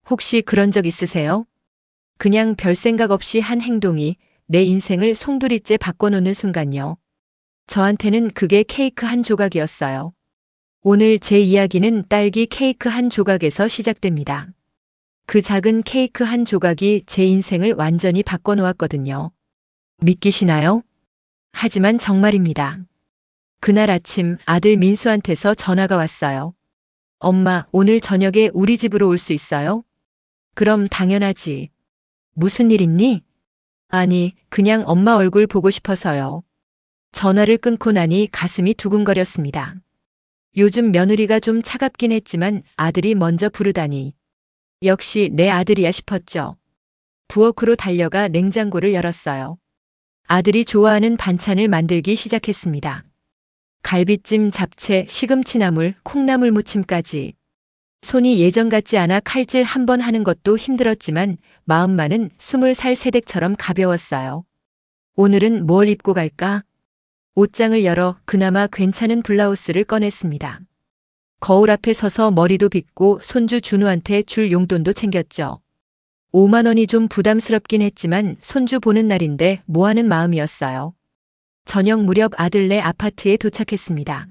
혹시 그런 적 있으세요? 그냥 별 생각 없이 한 행동이 내 인생을 송두리째 바꿔놓는 순간요. 저한테는 그게 케이크 한 조각이었어요. 오늘 제 이야기는 딸기 케이크 한 조각에서 시작됩니다. 그 작은 케이크 한 조각이 제 인생을 완전히 바꿔놓았거든요. 믿기시나요? 하지만 정말입니다. 그날 아침 아들 민수한테서 전화가 왔어요. 엄마, 오늘 저녁에 우리 집으로 올 수 있어요? 그럼 당연하지. 무슨 일 있니? 아니, 그냥 엄마 얼굴 보고 싶어서요. 전화를 끊고 나니 가슴이 두근거렸습니다. 요즘 며느리가 좀 차갑긴 했지만 아들이 먼저 부르다니. 역시 내 아들이야 싶었죠. 부엌으로 달려가 냉장고를 열었어요. 아들이 좋아하는 반찬을 만들기 시작했습니다. 갈비찜, 잡채, 시금치나물, 콩나물 무침까지. 손이 예전 같지 않아 칼질 한 번 하는 것도 힘들었지만 마음만은 20살 새댁처럼 가벼웠어요. 오늘은 뭘 입고 갈까? 옷장을 열어 그나마 괜찮은 블라우스를 꺼냈습니다. 거울 앞에 서서 머리도 빗고 손주 준우한테 줄 용돈도 챙겼죠. 5만 원이 좀 부담스럽긴 했지만 손주 보는 날인데 뭐하는 마음이었어요. 저녁 무렵 아들네 아파트에 도착했습니다.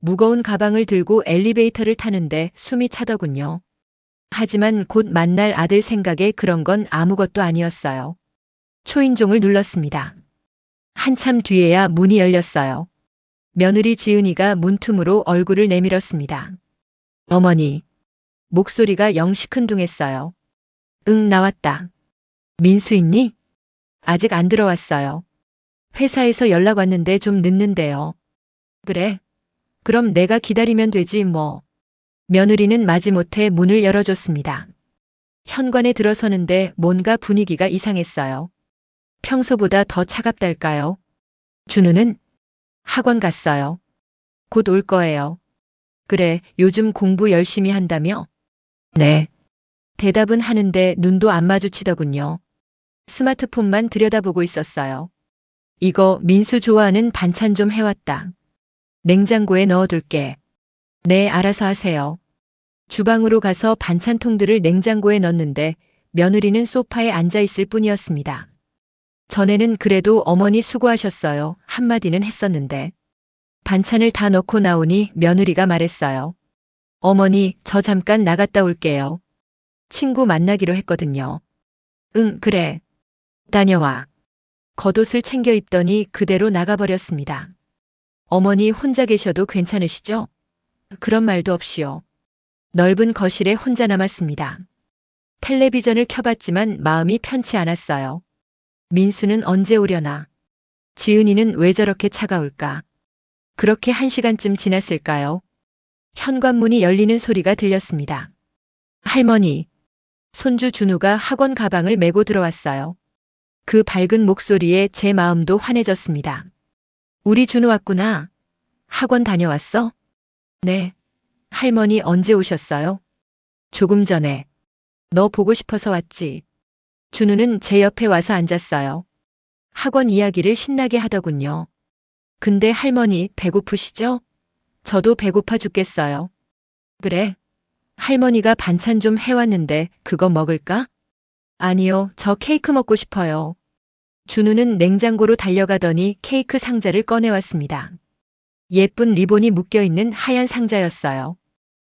무거운 가방을 들고 엘리베이터를 타는데 숨이 차더군요. 하지만 곧 만날 아들 생각에 그런 건 아무것도 아니었어요. 초인종을 눌렀습니다. 한참 뒤에야 문이 열렸어요. 며느리 지은이가 문틈으로 얼굴을 내밀었습니다. 어머니. 목소리가 영 시큰둥했어요. 응, 나왔다. 민수 있니? 아직 안 들어왔어요. 회사에서 연락 왔는데 좀 늦는데요. 그래? 그럼 내가 기다리면 되지 뭐. 며느리는 마지못해 문을 열어줬습니다. 현관에 들어서는데 뭔가 분위기가 이상했어요. 평소보다 더 차갑달까요? 준우는 학원 갔어요. 곧 올 거예요. 그래, 요즘 공부 열심히 한다며? 네. 대답은 하는데 눈도 안 마주치더군요. 스마트폰만 들여다보고 있었어요. 이거 민수 좋아하는 반찬 좀 해왔다. 냉장고에 넣어둘게. 네, 알아서 하세요. 주방으로 가서 반찬통들을 냉장고에 넣는데 며느리는 소파에 앉아 있을 뿐이었습니다. 전에는 그래도 어머니 수고하셨어요. 한마디는 했었는데. 반찬을 다 넣고 나오니 며느리가 말했어요. 어머니, 저 잠깐 나갔다 올게요. 친구 만나기로 했거든요. 응, 그래. 다녀와. 겉옷을 챙겨 입더니 그대로 나가버렸습니다. 어머니 혼자 계셔도 괜찮으시죠? 그런 말도 없이요. 넓은 거실에 혼자 남았습니다. 텔레비전을 켜봤지만 마음이 편치 않았어요. 민수는 언제 오려나? 지은이는 왜 저렇게 차가울까? 그렇게 1시간쯤 지났을까요? 현관문이 열리는 소리가 들렸습니다. 할머니. 손주 준우가 학원 가방을 메고 들어왔어요. 그 밝은 목소리에 제 마음도 환해졌습니다. 우리 준우 왔구나. 학원 다녀왔어? 네. 할머니 언제 오셨어요? 조금 전에. 너 보고 싶어서 왔지. 준우는 제 옆에 와서 앉았어요. 학원 이야기를 신나게 하더군요. 근데 할머니 배고프시죠? 저도 배고파 죽겠어요. 그래. 할머니가 반찬 좀 해왔는데 그거 먹을까? 아니요, 저 케이크 먹고 싶어요. 준우는 냉장고로 달려가더니 케이크 상자를 꺼내왔습니다. 예쁜 리본이 묶여있는 하얀 상자였어요.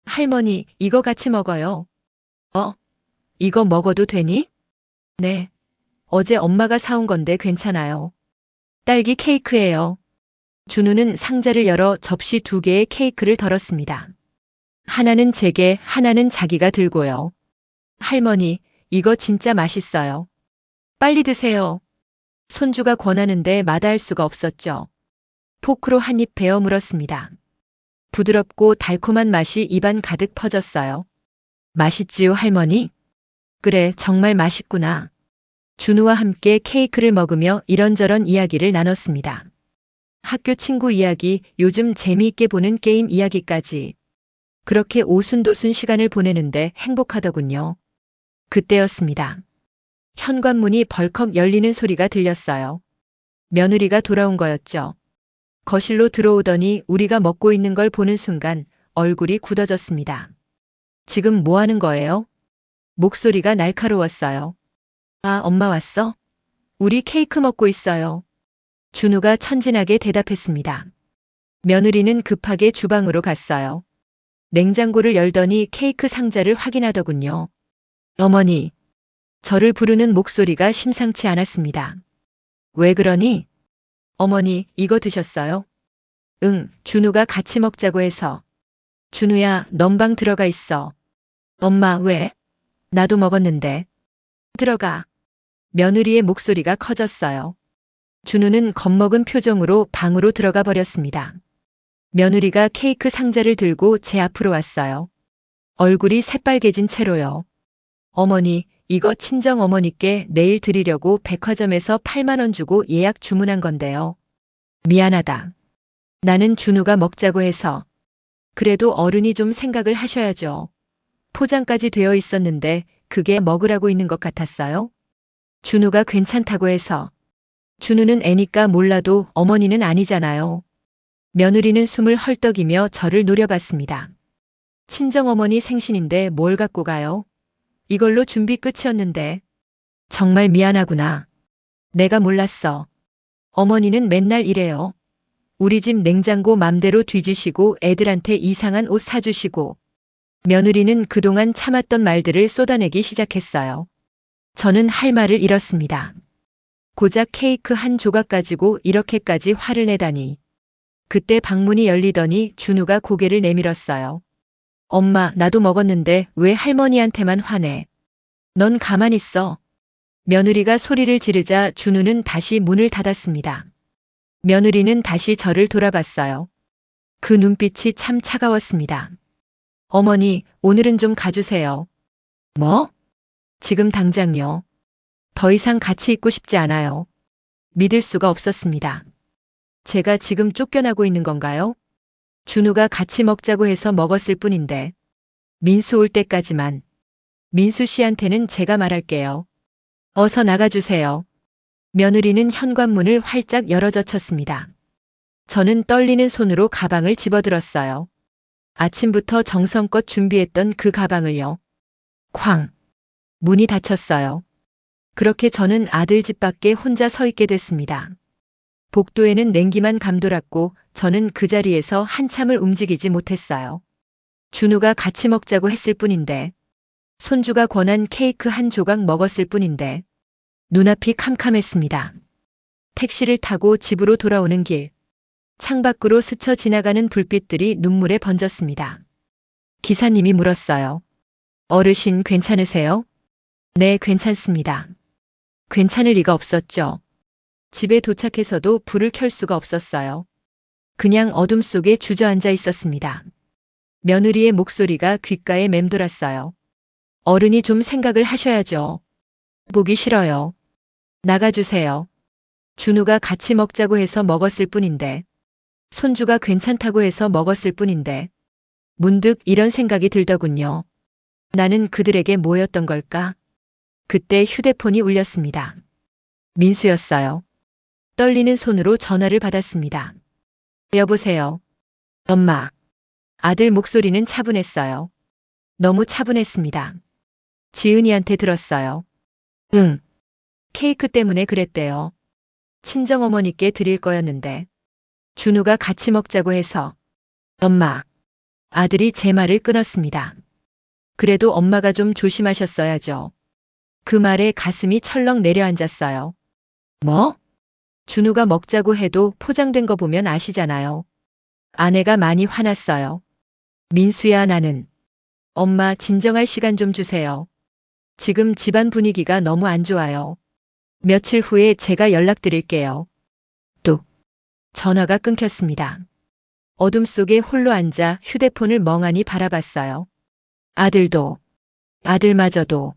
할머니, 이거 같이 먹어요. 이거 먹어도 되니? 네. 어제 엄마가 사온 건데 괜찮아요. 딸기 케이크예요. 준우는 상자를 열어 접시 2개의 케이크를 덜었습니다. 하나는 제게, 하나는 자기가 들고요. 할머니, 이거 진짜 맛있어요. 빨리 드세요. 손주가 권하는데 마다할 수가 없었죠. 포크로 한 입 베어 물었습니다. 부드럽고 달콤한 맛이 입안 가득 퍼졌어요. 맛있지요, 할머니? 그래, 정말 맛있구나. 준우와 함께 케이크를 먹으며 이런저런 이야기를 나눴습니다. 학교 친구 이야기, 요즘 재미있게 보는 게임 이야기까지. 그렇게 오순도순 시간을 보내는데 행복하더군요. 그때였습니다. 현관문이 벌컥 열리는 소리가 들렸어요. 며느리가 돌아온 거였죠. 거실로 들어오더니 우리가 먹고 있는 걸 보는 순간 얼굴이 굳어졌습니다. 지금 뭐 하는 거예요? 목소리가 날카로웠어요. 아, 엄마 왔어? 우리 케이크 먹고 있어요. 준우가 천진하게 대답했습니다. 며느리는 급하게 주방으로 갔어요. 냉장고를 열더니 케이크 상자를 확인하더군요. 어머니, 저를 부르는 목소리가 심상치 않았습니다. 왜 그러니? 어머니, 이거 드셨어요? 응, 준우가 같이 먹자고 해서. 준우야, 넌 방 들어가 있어. 엄마, 왜? 나도 먹었는데. 들어가. 며느리의 목소리가 커졌어요. 준우는 겁먹은 표정으로 방으로 들어가 버렸습니다. 며느리가 케이크 상자를 들고 제 앞으로 왔어요. 얼굴이 새빨개진 채로요. 어머니, 이거 친정 어머니께 내일 드리려고 백화점에서 8만 원 주고 예약 주문한 건데요. 미안하다. 나는 준우가 먹자고 해서. 그래도 어른이 좀 생각을 하셔야죠. 포장까지 되어 있었는데 그게 먹으라고 있는 것 같았어요? 준우가 괜찮다고 해서. 준우는 애니까 몰라도 어머니는 아니잖아요. 며느리는 숨을 헐떡이며 저를 노려봤습니다. 친정어머니 생신인데 뭘 갖고 가요? 이걸로 준비 끝이었는데. 정말 미안하구나. 내가 몰랐어. 어머니는 맨날 이래요. 우리 집 냉장고 맘대로 뒤지시고 애들한테 이상한 옷 사주시고. 며느리는 그동안 참았던 말들을 쏟아내기 시작했어요. 저는 할 말을 잃었습니다. 고작 케이크 한 조각 가지고 이렇게까지 화를 내다니. 그때 방문이 열리더니 준우가 고개를 내밀었어요. 엄마, 나도 먹었는데 왜 할머니한테만 화내? 넌 가만 있어. 며느리가 소리를 지르자 준우는 다시 문을 닫았습니다. 며느리는 다시 저를 돌아봤어요. 그 눈빛이 참 차가웠습니다. 어머니, 오늘은 좀 가주세요. 뭐? 지금 당장요. 더 이상 같이 있고 싶지 않아요. 믿을 수가 없었습니다. 제가 지금 쫓겨나고 있는 건가요? 준우가 같이 먹자고 해서 먹었을 뿐인데. 민수 올 때까지만. 민수 씨한테는 제가 말할게요. 어서 나가주세요. 며느리는 현관문을 활짝 열어젖혔습니다. 저는 떨리는 손으로 가방을 집어들었어요. 아침부터 정성껏 준비했던 그 가방을요. 쾅! 문이 닫혔어요. 그렇게 저는 아들 집 밖에 혼자 서 있게 됐습니다. 복도에는 냉기만 감돌았고 저는 그 자리에서 한참을 움직이지 못했어요. 준우가 같이 먹자고 했을 뿐인데, 손주가 권한 케이크 한 조각 먹었을 뿐인데, 눈앞이 캄캄했습니다. 택시를 타고 집으로 돌아오는 길, 창밖으로 스쳐 지나가는 불빛들이 눈물에 번졌습니다. 기사님이 물었어요. 어르신 괜찮으세요? 네, 괜찮습니다. 괜찮을 리가 없었죠. 집에 도착해서도 불을 켤 수가 없었어요. 그냥 어둠 속에 주저앉아 있었습니다. 며느리의 목소리가 귓가에 맴돌았어요. 어른이 좀 생각을 하셔야죠. 보기 싫어요. 나가주세요. 준우가 같이 먹자고 해서 먹었을 뿐인데, 손주가 괜찮다고 해서 먹었을 뿐인데, 문득 이런 생각이 들더군요. 나는 그들에게 뭐였던 걸까? 그때 휴대폰이 울렸습니다. 민수였어요. 떨리는 손으로 전화를 받았습니다. 여보세요. 엄마. 아들 목소리는 차분했어요. 너무 차분했습니다. 지은이한테 들었어요. 응. 케이크 때문에 그랬대요. 친정어머니께 드릴 거였는데. 준우가 같이 먹자고 해서. 엄마. 아들이 제 말을 끊었습니다. 그래도 엄마가 좀 조심하셨어야죠. 그 말에 가슴이 철렁 내려앉았어요. 뭐? 준우가 먹자고 해도 포장된 거 보면 아시잖아요. 아내가 많이 화났어요. 민수야, 나는. 엄마, 진정할 시간 좀 주세요. 지금 집안 분위기가 너무 안 좋아요. 며칠 후에 제가 연락드릴게요. 뚝. 전화가 끊겼습니다. 어둠 속에 홀로 앉아 휴대폰을 멍하니 바라봤어요. 아들도, 아들마저도.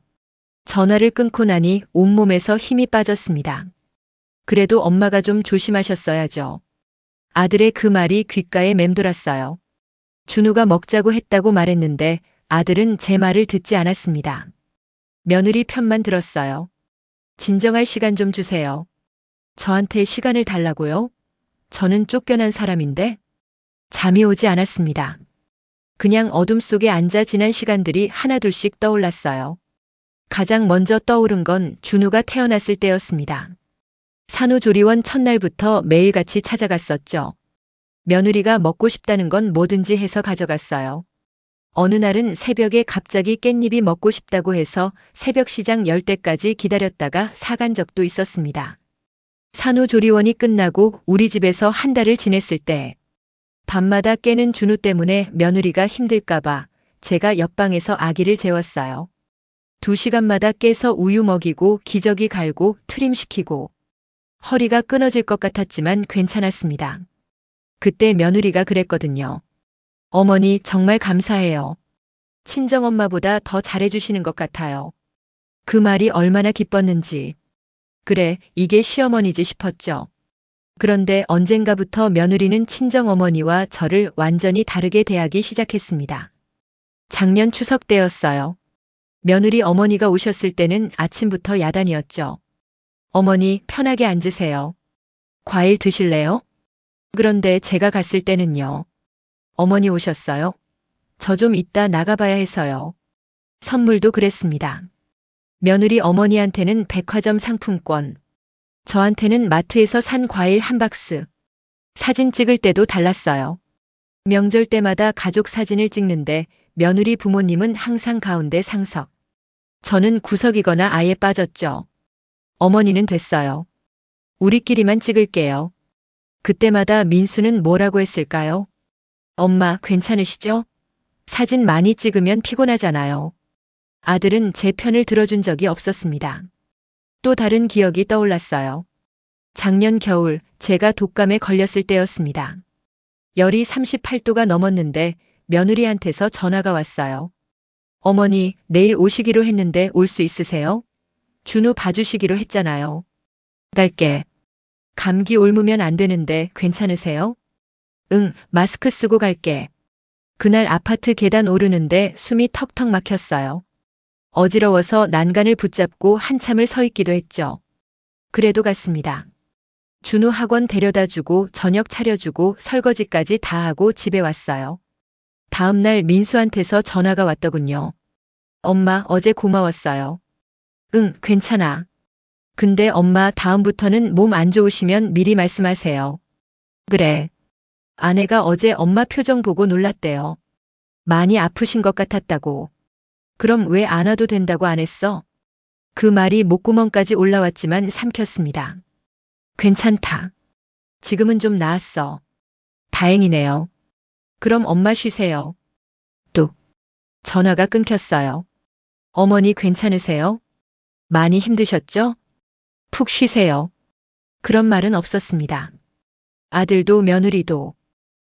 전화를 끊고 나니 온몸에서 힘이 빠졌습니다. 그래도 엄마가 좀 조심하셨어야죠. 아들의 그 말이 귓가에 맴돌았어요. 준우가 먹자고 했다고 말했는데 아들은 제 말을 듣지 않았습니다. 며느리 편만 들었어요. 진정할 시간 좀 주세요. 저한테 시간을 달라고요? 저는 쫓겨난 사람인데? 잠이 오지 않았습니다. 그냥 어둠 속에 앉아 지난 시간들이 하나둘씩 떠올랐어요. 가장 먼저 떠오른 건 준우가 태어났을 때였습니다. 산후조리원 첫날부터 매일같이 찾아갔었죠. 며느리가 먹고 싶다는 건 뭐든지 해서 가져갔어요. 어느 날은 새벽에 갑자기 깻잎이 먹고 싶다고 해서 새벽 시장 열 때까지 기다렸다가 사간 적도 있었습니다. 산후조리원이 끝나고 우리 집에서 한 달을 지냈을 때 밤마다 깨는 준우 때문에 며느리가 힘들까봐 제가 옆방에서 아기를 재웠어요. 2시간마다 깨서 우유 먹이고 기저귀 갈고 트림시키고 허리가 끊어질 것 같았지만 괜찮았습니다. 그때 며느리가 그랬거든요. 어머니 정말 감사해요. 친정엄마보다 더 잘해주시는 것 같아요. 그 말이 얼마나 기뻤는지. 그래, 이게 시어머니지 싶었죠. 그런데 언젠가부터 며느리는 친정어머니와 저를 완전히 다르게 대하기 시작했습니다. 작년 추석 때였어요. 며느리 어머니가 오셨을 때는 아침부터 야단이었죠. 어머니 편하게 앉으세요. 과일 드실래요? 그런데 제가 갔을 때는요. 어머니 오셨어요? 저 좀 이따 나가봐야 해서요. 선물도 그랬습니다. 며느리 어머니한테는 백화점 상품권, 저한테는 마트에서 산 과일 한 박스. 사진 찍을 때도 달랐어요. 명절 때마다 가족 사진을 찍는데 며느리 부모님은 항상 가운데 상석. 저는 구석이거나 아예 빠졌죠. 어머니는 됐어요. 우리끼리만 찍을게요. 그때마다 민수는 뭐라고 했을까요? 엄마 괜찮으시죠? 사진 많이 찍으면 피곤하잖아요. 아들은 제 편을 들어준 적이 없었습니다. 또 다른 기억이 떠올랐어요. 작년 겨울 제가 독감에 걸렸을 때였습니다. 열이 38도가 넘었는데 며느리한테서 전화가 왔어요. 어머니, 내일 오시기로 했는데 올 수 있으세요? 준우 봐주시기로 했잖아요. 갈게. 감기 옮으면 안 되는데 괜찮으세요? 응, 마스크 쓰고 갈게. 그날 아파트 계단 오르는데 숨이 턱턱 막혔어요. 어지러워서 난간을 붙잡고 한참을 서 있기도 했죠. 그래도 갔습니다. 준우 학원 데려다주고 저녁 차려주고 설거지까지 다 하고 집에 왔어요. 다음 날 민수한테서 전화가 왔더군요. 엄마, 어제 고마웠어요. 응, 괜찮아. 근데 엄마 다음부터는 몸 안 좋으시면 미리 말씀하세요. 그래. 아내가 어제 엄마 표정 보고 놀랐대요. 많이 아프신 것 같았다고. 그럼 왜 안 와도 된다고 안 했어? 그 말이 목구멍까지 올라왔지만 삼켰습니다. 괜찮다. 지금은 좀 나았어. 다행이네요. 그럼 엄마 쉬세요. 뚝. 전화가 끊겼어요. 어머니 괜찮으세요? 많이 힘드셨죠? 푹 쉬세요. 그런 말은 없었습니다. 아들도 며느리도.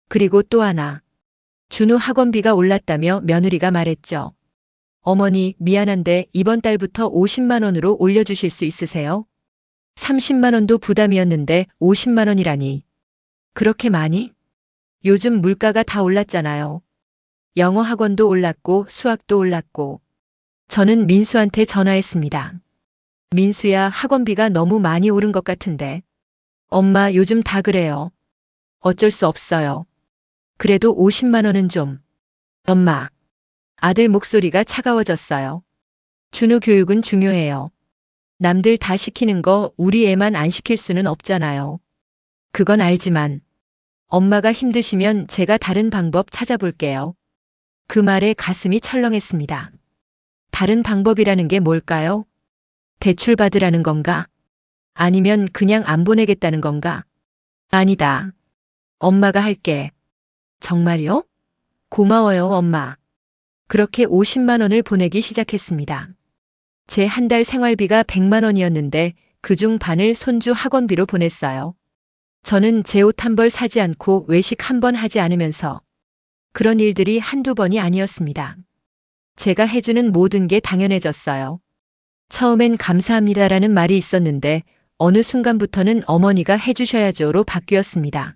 그리고 또 하나. 준우 학원비가 올랐다며 며느리가 말했죠. 어머니 미안한데 이번 달부터 50만 원으로 올려주실 수 있으세요? 30만 원도 부담이었는데 50만 원이라니. 그렇게 많이? 요즘 물가가 다 올랐잖아요. 영어 학원도 올랐고 수학도 올랐고. 저는 민수한테 전화했습니다. 민수야, 학원비가 너무 많이 오른 것 같은데. 엄마, 요즘 다 그래요. 어쩔 수 없어요. 그래도 50만 원은 좀. 엄마. 아들 목소리가 차가워졌어요. 준우 교육은 중요해요. 남들 다 시키는 거 우리 애만 안 시킬 수는 없잖아요. 그건 알지만 엄마가 힘드시면 제가 다른 방법 찾아볼게요. 그 말에 가슴이 철렁했습니다. 다른 방법이라는 게 뭘까요? 대출 받으라는 건가? 아니면 그냥 안 보내겠다는 건가? 아니다. 엄마가 할게. 정말요? 고마워요, 엄마. 그렇게 50만 원을 보내기 시작했습니다. 제 한 달 생활비가 100만 원이었는데 그중 반을 손주 학원비로 보냈어요. 저는 제 옷 한 벌 사지 않고 외식 한 번 하지 않으면서 그런 일들이 한두 번이 아니었습니다. 제가 해주는 모든 게 당연해졌어요. 처음엔 감사합니다라는 말이 있었는데 어느 순간부터는 어머니가 해주셔야죠로 바뀌었습니다.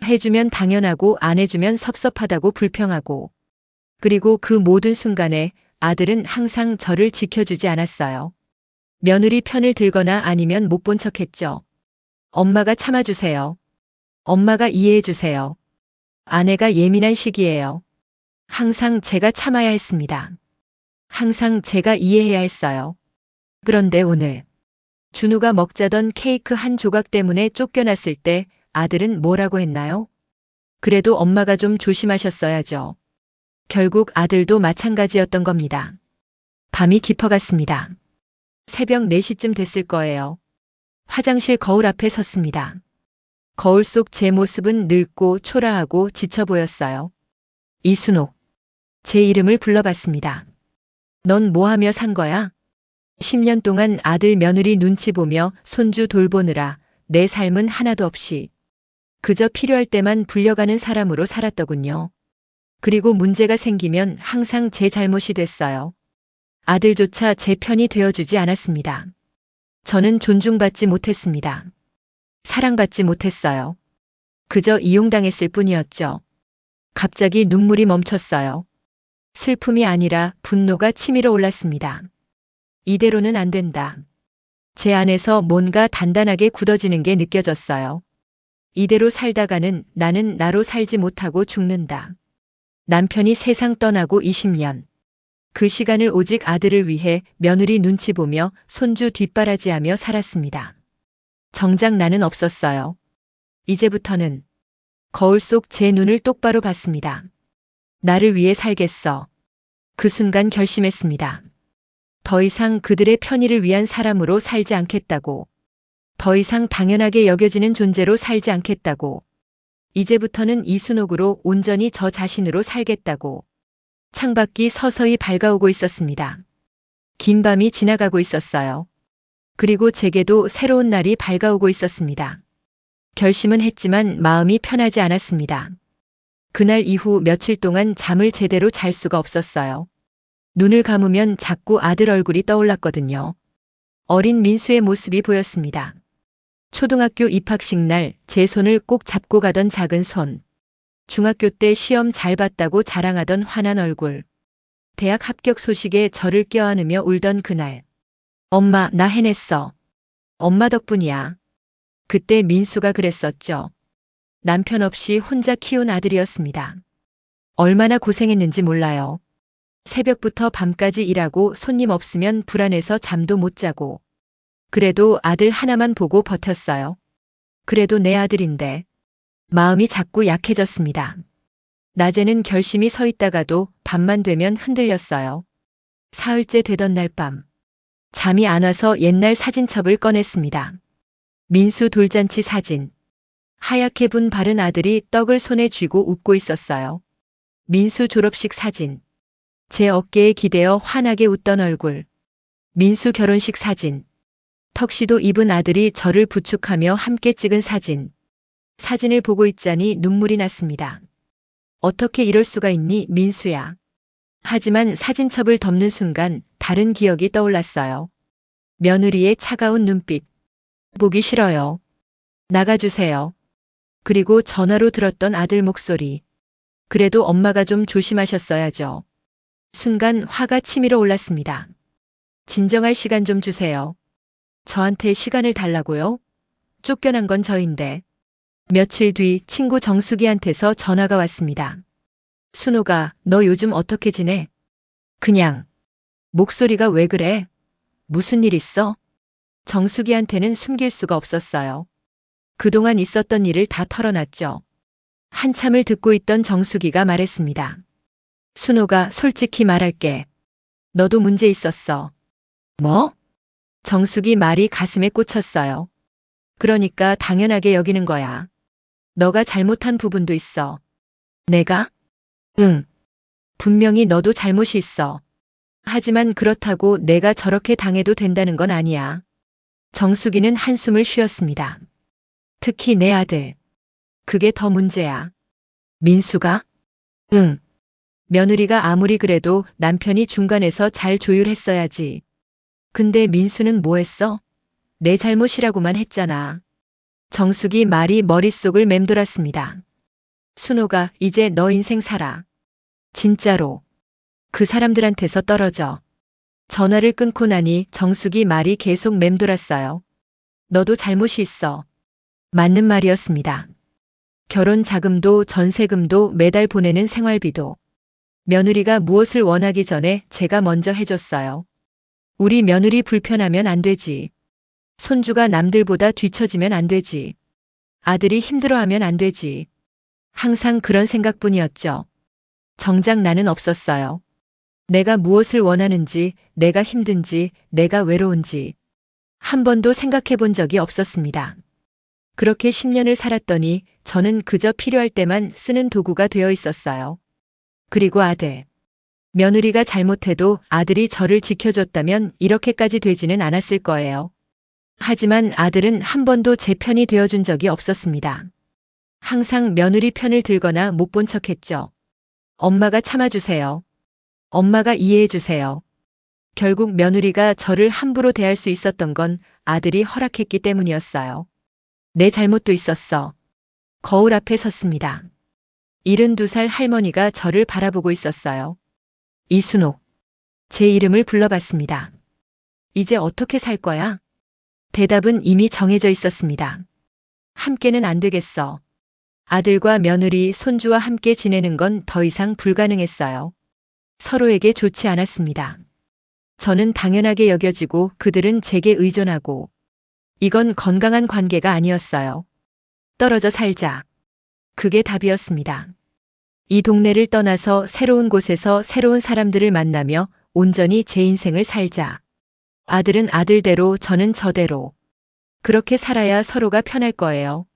해주면 당연하고 안 해주면 섭섭하다고 불평하고. 그리고 그 모든 순간에 아들은 항상 저를 지켜주지 않았어요. 며느리 편을 들거나 아니면 못 본 척했죠. 엄마가 참아주세요. 엄마가 이해해주세요. 아내가 예민한 시기예요. 항상 제가 참아야 했습니다. 항상 제가 이해해야 했어요. 그런데 오늘 준우가 먹자던 케이크 한 조각 때문에 쫓겨났을 때 아들은 뭐라고 했나요? 그래도 엄마가 좀 조심하셨어야죠. 결국 아들도 마찬가지였던 겁니다. 밤이 깊어갔습니다. 새벽 4시쯤 됐을 거예요. 화장실 거울 앞에 섰습니다. 거울 속 제 모습은 늙고 초라하고 지쳐 보였어요. 이순옥. 제 이름을 불러봤습니다. 넌 뭐 하며 산 거야? 10년 동안 아들 며느리 눈치 보며 손주 돌보느라 내 삶은 하나도 없이 그저 필요할 때만 불려가는 사람으로 살았더군요. 그리고 문제가 생기면 항상 제 잘못이 됐어요. 아들조차 제 편이 되어주지 않았습니다. 저는 존중받지 못했습니다. 사랑받지 못했어요. 그저 이용당했을 뿐이었죠. 갑자기 눈물이 멈췄어요. 슬픔이 아니라 분노가 치밀어 올랐습니다. 이대로는 안 된다. 제 안에서 뭔가 단단하게 굳어지는 게 느껴졌어요. 이대로 살다가는 나는 나로 살지 못하고 죽는다. 남편이 세상 떠나고 20년. 그 시간을 오직 아들을 위해 며느리 눈치 보며 손주 뒷바라지하며 살았습니다. 정작 나는 없었어요. 이제부터는 거울 속 제 눈을 똑바로 봤습니다. 나를 위해 살겠어. 그 순간 결심했습니다. 더 이상 그들의 편의를 위한 사람으로 살지 않겠다고. 더 이상 당연하게 여겨지는 존재로 살지 않겠다고. 이제부터는 이순옥으로 온전히 저 자신으로 살겠다고. 창밖이 서서히 밝아오고 있었습니다. 긴 밤이 지나가고 있었어요. 그리고 제게도 새로운 날이 밝아오고 있었습니다. 결심은 했지만 마음이 편하지 않았습니다. 그날 이후 며칠 동안 잠을 제대로 잘 수가 없었어요. 눈을 감으면 자꾸 아들 얼굴이 떠올랐거든요. 어린 민수의 모습이 보였습니다. 초등학교 입학식 날 제 손을 꼭 잡고 가던 작은 손. 중학교 때 시험 잘 봤다고 자랑하던 환한 얼굴. 대학 합격 소식에 저를 껴안으며 울던 그날. 엄마, 나 해냈어. 엄마 덕분이야. 그때 민수가 그랬었죠. 남편 없이 혼자 키운 아들이었습니다. 얼마나 고생했는지 몰라요. 새벽부터 밤까지 일하고 손님 없으면 불안해서 잠도 못 자고. 그래도 아들 하나만 보고 버텼어요. 그래도 내 아들인데. 마음이 자꾸 약해졌습니다. 낮에는 결심이 서 있다가도 밤만 되면 흔들렸어요. 사흘째 되던 날 밤. 잠이 안 와서 옛날 사진첩을 꺼냈습니다. 민수 돌잔치 사진. 하얗게 분 바른 아들이 떡을 손에 쥐고 웃고 있었어요. 민수 졸업식 사진. 제 어깨에 기대어 환하게 웃던 얼굴. 민수 결혼식 사진. 턱시도 입은 아들이 저를 부축하며 함께 찍은 사진. 사진을 보고 있자니 눈물이 났습니다. 어떻게 이럴 수가 있니, 민수야. 하지만 사진첩을 덮는 순간 다른 기억이 떠올랐어요. 며느리의 차가운 눈빛. 보기 싫어요. 나가주세요. 그리고 전화로 들었던 아들 목소리. 그래도 엄마가 좀 조심하셨어야죠. 순간 화가 치밀어 올랐습니다. 진정할 시간 좀 주세요. 저한테 시간을 달라고요? 쫓겨난 건 저인데. 며칠 뒤 친구 정수기한테서 전화가 왔습니다. 순호가, 너 요즘 어떻게 지내? 그냥. 목소리가 왜 그래? 무슨 일 있어? 정수기한테는 숨길 수가 없었어요. 그동안 있었던 일을 다 털어놨죠. 한참을 듣고 있던 정수기가 말했습니다. 순호가 솔직히 말할게. 너도 문제 있었어. 뭐? 정수기 말이 가슴에 꽂혔어요. 그러니까 당연하게 여기는 거야. 너가 잘못한 부분도 있어. 내가? 응. 분명히 너도 잘못이 있어. 하지만 그렇다고 내가 저렇게 당해도 된다는 건 아니야. 정수기는 한숨을 쉬었습니다. 특히 내 아들. 그게 더 문제야. 민수가? 응. 며느리가 아무리 그래도 남편이 중간에서 잘 조율했어야지. 근데 민수는 뭐 했어? 내 잘못이라고만 했잖아. 정숙이 말이 머릿속을 맴돌았습니다. 순호가 이제 너 인생 살아. 진짜로. 그 사람들한테서 떨어져. 전화를 끊고 나니 정숙이 말이 계속 맴돌았어요. 너도 잘못이 있어. 맞는 말이었습니다. 결혼 자금도 전세금도 매달 보내는 생활비도 며느리가 무엇을 원하기 전에 제가 먼저 해줬어요. 우리 며느리 불편하면 안 되지. 손주가 남들보다 뒤처지면 안 되지. 아들이 힘들어하면 안 되지. 항상 그런 생각뿐이었죠. 정작 나는 없었어요. 내가 무엇을 원하는지, 내가 힘든지, 내가 외로운지 한 번도 생각해 본 적이 없었습니다. 그렇게 10년을 살았더니 저는 그저 필요할 때만 쓰는 도구가 되어 있었어요. 그리고 아들. 며느리가 잘못해도 아들이 저를 지켜줬다면 이렇게까지 되지는 않았을 거예요. 하지만 아들은 한 번도 제 편이 되어준 적이 없었습니다. 항상 며느리 편을 들거나 못 본 척했죠. 엄마가 참아주세요. 엄마가 이해해주세요. 결국 며느리가 저를 함부로 대할 수 있었던 건 아들이 허락했기 때문이었어요. 내 잘못도 있었어. 거울 앞에 섰습니다. 72살 할머니가 저를 바라보고 있었어요. 이순옥. 제 이름을 불러봤습니다. 이제 어떻게 살 거야? 대답은 이미 정해져 있었습니다. 함께는 안 되겠어. 아들과 며느리, 손주와 함께 지내는 건 더 이상 불가능했어요. 서로에게 좋지 않았습니다. 저는 당연하게 여겨지고 그들은 제게 의존하고 이건 건강한 관계가 아니었어요. 떨어져 살자. 그게 답이었습니다. 이 동네를 떠나서 새로운 곳에서 새로운 사람들을 만나며 온전히 제 인생을 살자. 아들은 아들대로 저는 저대로. 그렇게 살아야 서로가 편할 거예요.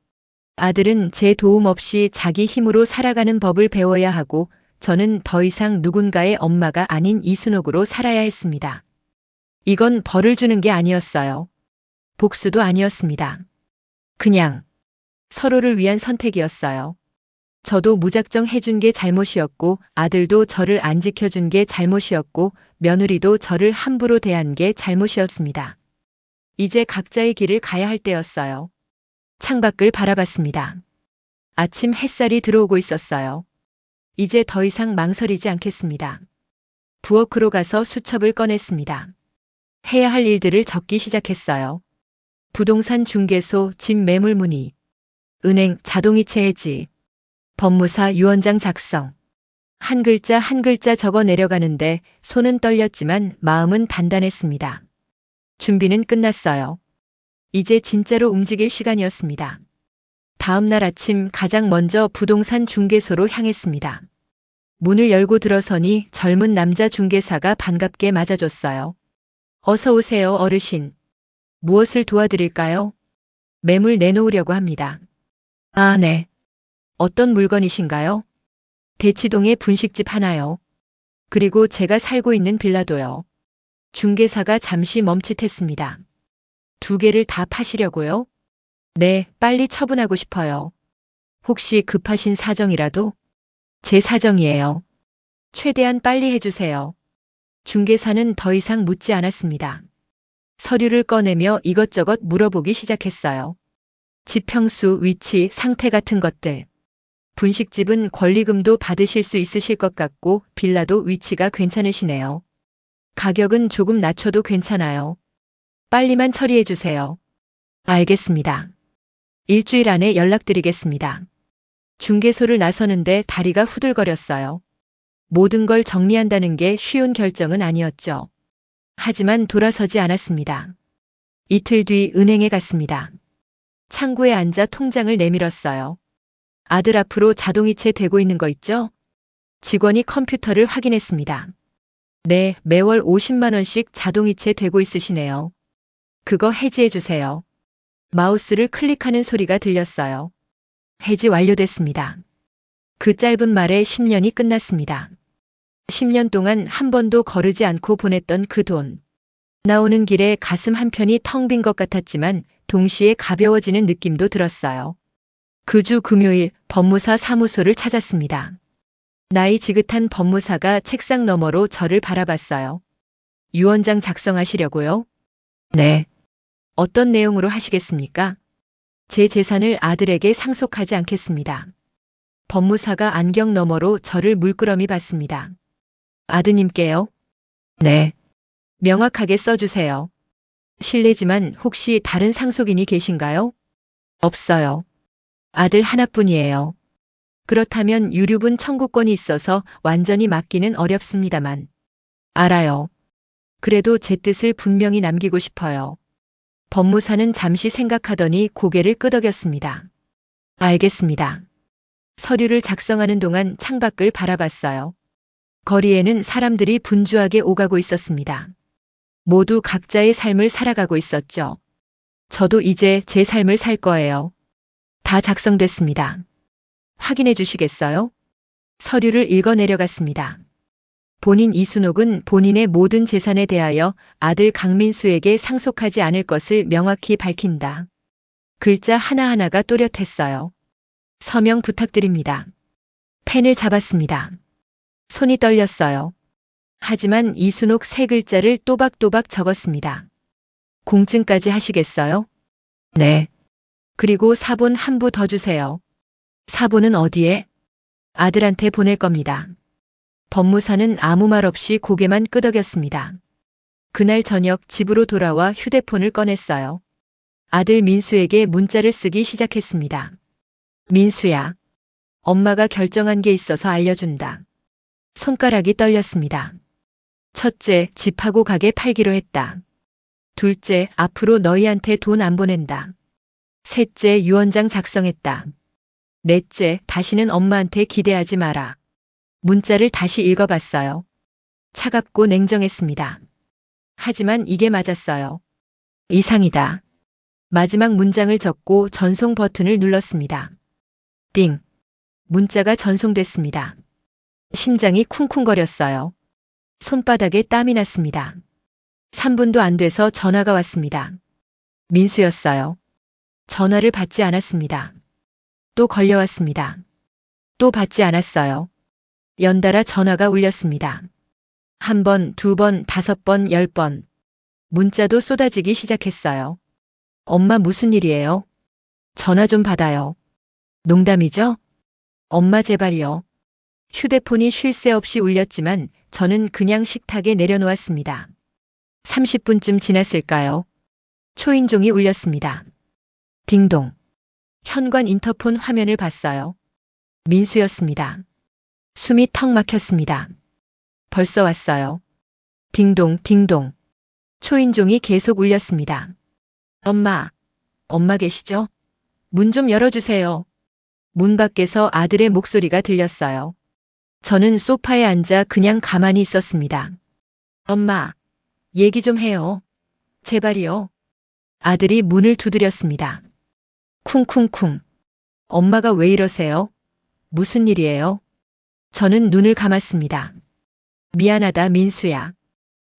아들은 제 도움 없이 자기 힘으로 살아가는 법을 배워야 하고 저는 더 이상 누군가의 엄마가 아닌 이순옥으로 살아야 했습니다. 이건 벌을 주는 게 아니었어요. 복수도 아니었습니다. 그냥 서로를 위한 선택이었어요. 저도 무작정 해준 게 잘못이었고 아들도 저를 안 지켜준 게 잘못이었고 며느리도 저를 함부로 대한 게 잘못이었습니다. 이제 각자의 길을 가야 할 때였어요. 창밖을 바라봤습니다. 아침 햇살이 들어오고 있었어요. 이제 더 이상 망설이지 않겠습니다. 부엌으로 가서 수첩을 꺼냈습니다. 해야 할 일들을 적기 시작했어요. 부동산 중개소, 집 매물 문의, 은행 자동이체 해지, 법무사 유언장 작성. 한 글자 한 글자 적어 내려가는데 손은 떨렸지만 마음은 단단했습니다. 준비는 끝났어요. 이제 진짜로 움직일 시간이었습니다. 다음 날 아침 가장 먼저 부동산 중개소로 향했습니다. 문을 열고 들어서니 젊은 남자 중개사가 반갑게 맞아줬어요. 어서 오세요, 어르신. 무엇을 도와드릴까요? 매물 내놓으려고 합니다. 아, 네. 어떤 물건이신가요? 대치동에 분식집 하나요. 그리고 제가 살고 있는 빌라도요. 중개사가 잠시 멈칫했습니다. 2개를 다 파시려고요? 네, 빨리 처분하고 싶어요. 혹시 급하신 사정이라도? 제 사정이에요. 최대한 빨리 해주세요. 중개사는 더 이상 묻지 않았습니다. 서류를 꺼내며 이것저것 물어보기 시작했어요. 집 평수, 위치, 상태 같은 것들. 분식집은 권리금도 받으실 수 있으실 것 같고 빌라도 위치가 괜찮으시네요. 가격은 조금 낮춰도 괜찮아요. 빨리만 처리해 주세요. 알겠습니다. 일주일 안에 연락드리겠습니다. 중개소를 나서는데 다리가 후들거렸어요. 모든 걸 정리한다는 게 쉬운 결정은 아니었죠. 하지만 돌아서지 않았습니다. 이틀 뒤 은행에 갔습니다. 창구에 앉아 통장을 내밀었어요. 아들 앞으로 자동이체 되고 있는 거 있죠? 직원이 컴퓨터를 확인했습니다. 네, 매월 50만 원씩 자동이체 되고 있으시네요. 그거 해지해 주세요. 마우스를 클릭하는 소리가 들렸어요. 해지 완료됐습니다. 그 짧은 말에 10년이 끝났습니다. 10년 동안 한 번도 거르지 않고 보냈던 그 돈. 나오는 길에 가슴 한편이 텅 빈 것 같았지만 동시에 가벼워지는 느낌도 들었어요. 그 주 금요일 법무사 사무소를 찾았습니다. 나이 지긋한 법무사가 책상 너머로 저를 바라봤어요. 유언장 작성하시려고요? 네. 어떤 내용으로 하시겠습니까? 제 재산을 아들에게 상속하지 않겠습니다. 법무사가 안경 너머로 저를 물끄러미 봤습니다. 아드님께요? 네. 명확하게 써주세요. 실례지만 혹시 다른 상속인이 계신가요? 없어요. 아들 하나뿐이에요. 그렇다면 유류분 청구권이 있어서 완전히 막기는 어렵습니다만. 알아요. 그래도 제 뜻을 분명히 남기고 싶어요. 법무사는 잠시 생각하더니 고개를 끄덕였습니다. 알겠습니다. 서류를 작성하는 동안 창밖을 바라봤어요. 거리에는 사람들이 분주하게 오가고 있었습니다. 모두 각자의 삶을 살아가고 있었죠. 저도 이제 제 삶을 살 거예요. 다 작성됐습니다. 확인해 주시겠어요? 서류를 읽어 내려갔습니다. 본인 이순옥은 본인의 모든 재산에 대하여 아들 강민수에게 상속하지 않을 것을 명확히 밝힌다. 글자 하나하나가 또렷했어요. 서명 부탁드립니다. 펜을 잡았습니다. 손이 떨렸어요. 하지만 이순옥 세 글자를 또박또박 적었습니다. 공증까지 하시겠어요? 네. 그리고 사본 한 부 더 주세요. 사본은 어디에? 아들한테 보낼 겁니다. 법무사는 아무 말 없이 고개만 끄덕였습니다. 그날 저녁 집으로 돌아와 휴대폰을 꺼냈어요. 아들 민수에게 문자를 쓰기 시작했습니다. 민수야. 엄마가 결정한 게 있어서 알려준다. 손가락이 떨렸습니다. 첫째, 집하고 가게 팔기로 했다. 둘째, 앞으로 너희한테 돈 안 보낸다. 셋째, 유언장 작성했다. 넷째, 다시는 엄마한테 기대하지 마라. 문자를 다시 읽어봤어요. 차갑고 냉정했습니다. 하지만 이게 맞았어요. 이상이다. 마지막 문장을 적고 전송 버튼을 눌렀습니다. 띵. 문자가 전송됐습니다. 심장이 쿵쿵거렸어요. 손바닥에 땀이 났습니다. 3분도 안 돼서 전화가 왔습니다. 민수였어요. 전화를 받지 않았습니다. 또 걸려왔습니다. 또 받지 않았어요. 연달아 전화가 울렸습니다. 1번, 2번, 5번, 10번. 문자도 쏟아지기 시작했어요. 엄마 무슨 일이에요? 전화 좀 받아요. 농담이죠? 엄마 제발요. 휴대폰이 쉴 새 없이 울렸지만 저는 그냥 식탁에 내려놓았습니다. 30분쯤 지났을까요? 초인종이 울렸습니다. 딩동. 현관 인터폰 화면을 봤어요. 민수였습니다. 숨이 턱 막혔습니다. 벌써 왔어요. 딩동, 딩동. 초인종이 계속 울렸습니다. 엄마, 엄마 계시죠? 문 좀 열어주세요. 문 밖에서 아들의 목소리가 들렸어요. 저는 소파에 앉아 그냥 가만히 있었습니다. 엄마, 얘기 좀 해요. 제발이요. 아들이 문을 두드렸습니다. 쿵쿵쿵. 엄마가 왜 이러세요? 무슨 일이에요? 저는 눈을 감았습니다. 미안하다, 민수야.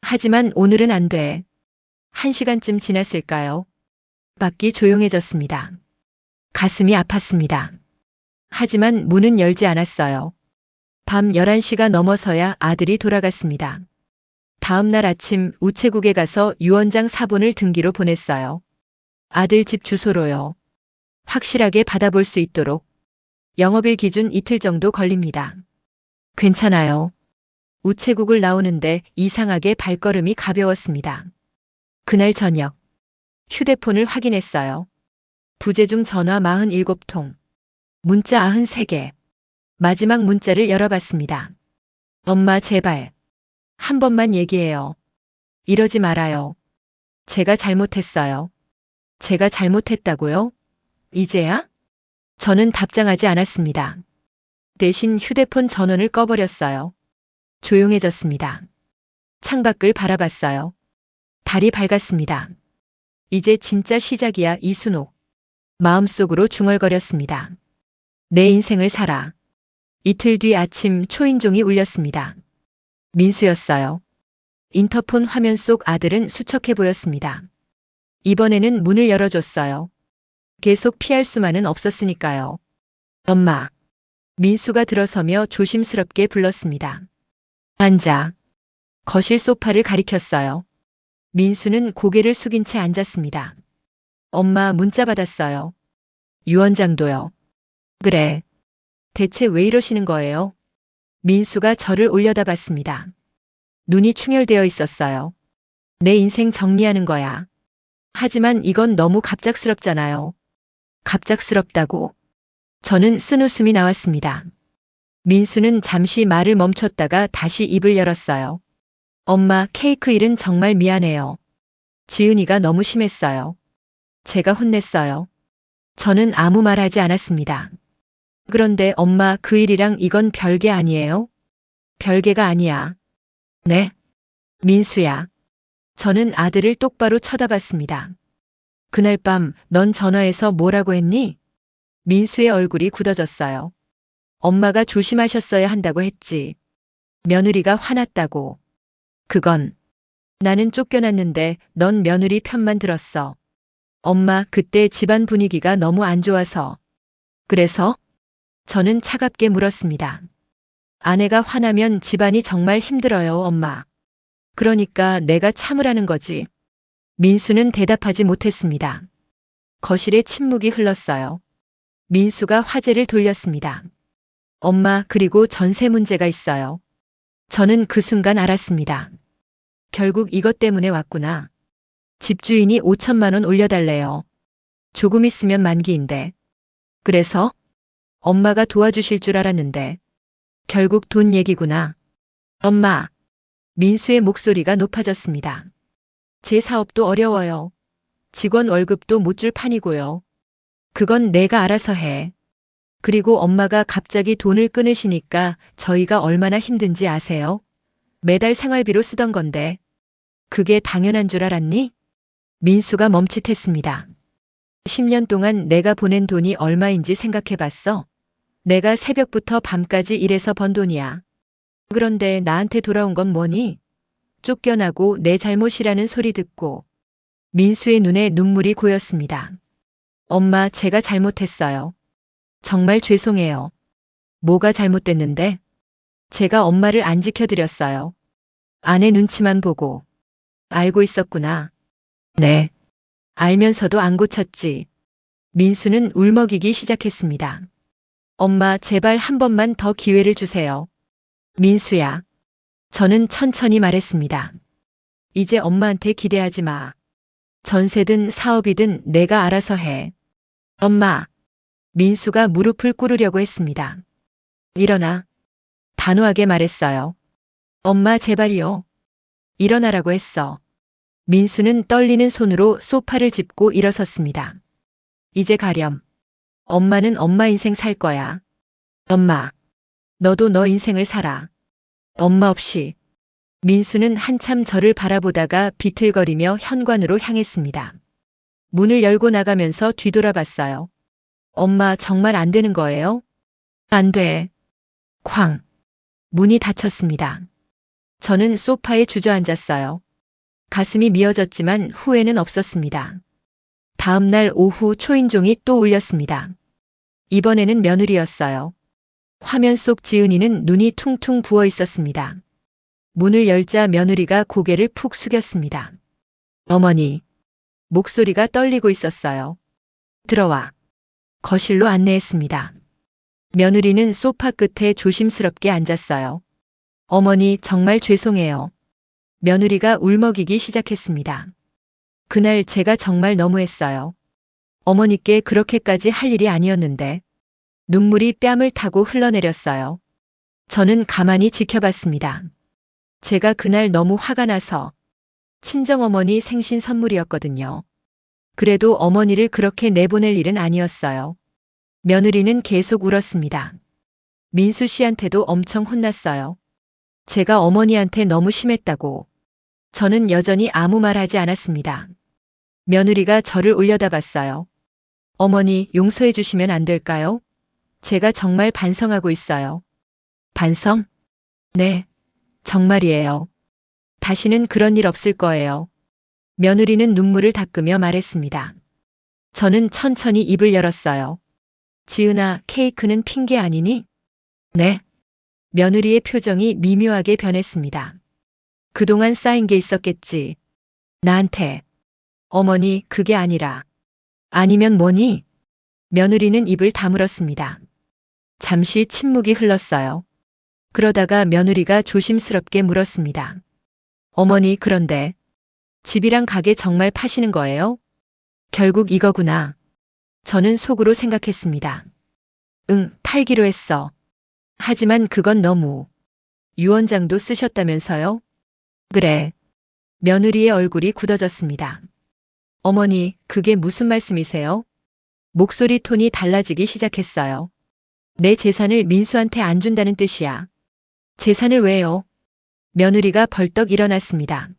하지만 오늘은 안 돼. 1시간쯤 지났을까요? 밖이 조용해졌습니다. 가슴이 아팠습니다. 하지만 문은 열지 않았어요. 밤 11시가 넘어서야 아들이 돌아갔습니다. 다음 날 아침 우체국에 가서 유언장 사본을 등기로 보냈어요. 아들 집 주소로요. 확실하게 받아볼 수 있도록. 영업일 기준 이틀 정도 걸립니다. 괜찮아요. 우체국을 나오는데 이상하게 발걸음이 가벼웠습니다. 그날 저녁 휴대폰을 확인했어요. 부재중 전화 47통, 문자 93개. 마지막 문자를 열어봤습니다. 엄마 제발. 한 번만 얘기해요. 이러지 말아요. 제가 잘못했어요. 제가 잘못했다고요? 이제야? 저는 답장하지 않았습니다. 대신 휴대폰 전원을 꺼버렸어요. 조용해졌습니다. 창밖을 바라봤어요. 달이 밝았습니다. 이제 진짜 시작이야, 이순옥. 마음속으로 중얼거렸습니다. 내 인생을 살아. 이틀 뒤 아침 초인종이 울렸습니다. 민수였어요. 인터폰 화면 속 아들은 수척해 보였습니다. 이번에는 문을 열어줬어요. 계속 피할 수만은 없었으니까요. 엄마. 민수가 들어서며 조심스럽게 불렀습니다. 앉아. 거실 소파를 가리켰어요. 민수는 고개를 숙인 채 앉았습니다. 엄마 문자 받았어요. 유언장도요. 그래. 대체 왜 이러시는 거예요? 민수가 저를 올려다봤습니다. 눈이 충혈되어 있었어요. 내 인생 정리하는 거야. 하지만 이건 너무 갑작스럽잖아요. 갑작스럽다고? 저는 쓴웃음이 나왔습니다. 민수는 잠시 말을 멈췄다가 다시 입을 열었어요. 엄마, 케이크 일은 정말 미안해요. 지은이가 너무 심했어요. 제가 혼냈어요. 저는 아무 말 하지 않았습니다. 그런데 엄마, 그 일이랑 이건 별개 아니에요? 별개가 아니야. 네? 민수야. 저는 아들을 똑바로 쳐다봤습니다. 그날 밤 넌 전화해서 뭐라고 했니? 민수의 얼굴이 굳어졌어요. 엄마가 조심하셨어야 한다고 했지. 며느리가 화났다고. 그건 나는 쫓겨났는데 넌 며느리 편만 들었어. 엄마, 그때 집안 분위기가 너무 안 좋아서. 그래서? 저는 차갑게 물었습니다. 아내가 화나면 집안이 정말 힘들어요, 엄마. 그러니까 내가 참으라는 거지. 민수는 대답하지 못했습니다. 거실에 침묵이 흘렀어요. 민수가 화제를 돌렸습니다. 엄마, 그리고 전세 문제가 있어요. 저는 그 순간 알았습니다. 결국 이것 때문에 왔구나. 집주인이 5천만 원 올려달래요. 조금 있으면 만기인데. 그래서? 엄마가 도와주실 줄 알았는데. 결국 돈 얘기구나. 엄마. 민수의 목소리가 높아졌습니다. 제 사업도 어려워요. 직원 월급도 못 줄 판이고요. 그건 내가 알아서 해. 그리고 엄마가 갑자기 돈을 끊으시니까 저희가 얼마나 힘든지 아세요? 매달 생활비로 쓰던 건데. 그게 당연한 줄 알았니? 민수가 멈칫했습니다. 10년 동안 내가 보낸 돈이 얼마인지 생각해봤어? 내가 새벽부터 밤까지 일해서 번 돈이야. 그런데 나한테 돌아온 건 뭐니? 쫓겨나고 내 잘못이라는 소리 듣고. 민수의 눈에 눈물이 고였습니다. 엄마, 제가 잘못했어요. 정말 죄송해요. 뭐가 잘못됐는데? 제가 엄마를 안 지켜드렸어요. 아내 눈치만 보고. 알고 있었구나. 네. 알면서도 안 고쳤지. 민수는 울먹이기 시작했습니다. 엄마, 제발 한 번만 더 기회를 주세요. 민수야. 저는 천천히 말했습니다. 이제 엄마한테 기대하지 마. 전세든 사업이든 내가 알아서 해. 엄마. 민수가 무릎을 꿇으려고 했습니다. 일어나. 단호하게 말했어요. 엄마, 제발요. 일어나라고 했어. 민수는 떨리는 손으로 소파를 짚고 일어섰습니다. 이제 가렴. 엄마는 엄마 인생 살 거야. 엄마. 너도 너 인생을 살아. 엄마 없이. 민수는 한참 저를 바라보다가 비틀거리며 현관으로 향했습니다. 문을 열고 나가면서 뒤돌아봤어요. 엄마, 정말 안 되는 거예요? 안 돼. 쾅. 문이 닫혔습니다. 저는 소파에 주저앉았어요. 가슴이 미어졌지만 후회는 없었습니다. 다음 날 오후 초인종이 또 울렸습니다. 이번에는 며느리였어요. 화면 속 지은이는 눈이 퉁퉁 부어 있었습니다. 문을 열자 며느리가 고개를 푹 숙였습니다. 어머니. 목소리가 떨리고 있었어요. 들어와. 거실로 안내했습니다. 며느리는 소파 끝에 조심스럽게 앉았어요. 어머니, 정말 죄송해요. 며느리가 울먹이기 시작했습니다. 그날 제가 정말 너무했어요. 어머니께 그렇게까지 할 일이 아니었는데. 눈물이 뺨을 타고 흘러내렸어요. 저는 가만히 지켜봤습니다. 제가 그날 너무 화가 나서. 친정어머니 생신 선물이었거든요. 그래도 어머니를 그렇게 내보낼 일은 아니었어요. 며느리는 계속 울었습니다. 민수 씨한테도 엄청 혼났어요. 제가 어머니한테 너무 심했다고. 저는 여전히 아무 말 하지 않았습니다. 며느리가 저를 올려다봤어요. 어머니, 용서해 주시면 안 될까요? 제가 정말 반성하고 있어요. 반성? 네, 정말이에요. 다시는 그런 일 없을 거예요. 며느리는 눈물을 닦으며 말했습니다. 저는 천천히 입을 열었어요. 지은아, 케이크는 핑계 아니니? 네. 며느리의 표정이 미묘하게 변했습니다. 그동안 쌓인 게 있었겠지. 나한테. 어머니, 그게 아니라. 아니면 뭐니? 며느리는 입을 다물었습니다. 잠시 침묵이 흘렀어요. 그러다가 며느리가 조심스럽게 물었습니다. 어머니, 그런데 집이랑 가게 정말 파시는 거예요? 결국 이거구나. 저는 속으로 생각했습니다. 응, 팔기로 했어. 하지만 그건 너무. 유언장도 쓰셨다면서요? 그래. 며느리의 얼굴이 굳어졌습니다. 어머니, 그게 무슨 말씀이세요? 목소리 톤이 달라지기 시작했어요. 내 재산을 민수한테 안 준다는 뜻이야. 재산을 왜요? 며느리가 벌떡 일어났습니다.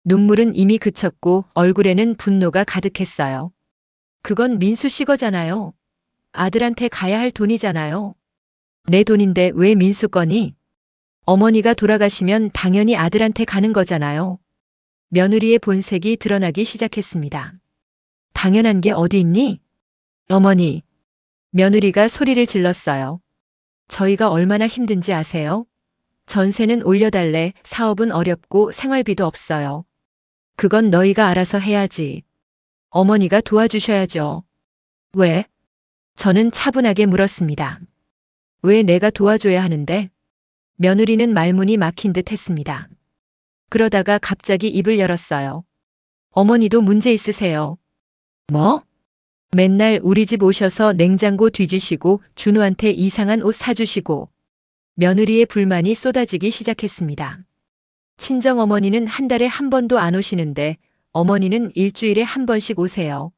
눈물은 이미 그쳤고 얼굴에는 분노가 가득했어요. 그건 민수 씨 거잖아요. 아들한테 가야 할 돈이잖아요. 내 돈인데 왜 민수 거니? 어머니가 돌아가시면 당연히 아들한테 가는 거잖아요. 며느리의 본색이 드러나기 시작했습니다. 당연한 게 어디 있니? 어머니. 며느리가 소리를 질렀어요. 저희가 얼마나 힘든지 아세요? 전세는 올려달래, 사업은 어렵고 생활비도 없어요. 그건 너희가 알아서 해야지. 어머니가 도와주셔야죠. 왜? 저는 차분하게 물었습니다. 왜 내가 도와줘야 하는데? 며느리는 말문이 막힌 듯 했습니다. 그러다가 갑자기 입을 열었어요. 어머니도 문제 있으세요. 뭐? 맨날 우리 집 오셔서 냉장고 뒤지시고 준우한테 이상한 옷 사주시고. 며느리의 불만이 쏟아지기 시작했습니다. 친정어머니는 한 달에 한 번도 안 오시는데 어머니는 일주일에 한 번씩 오세요.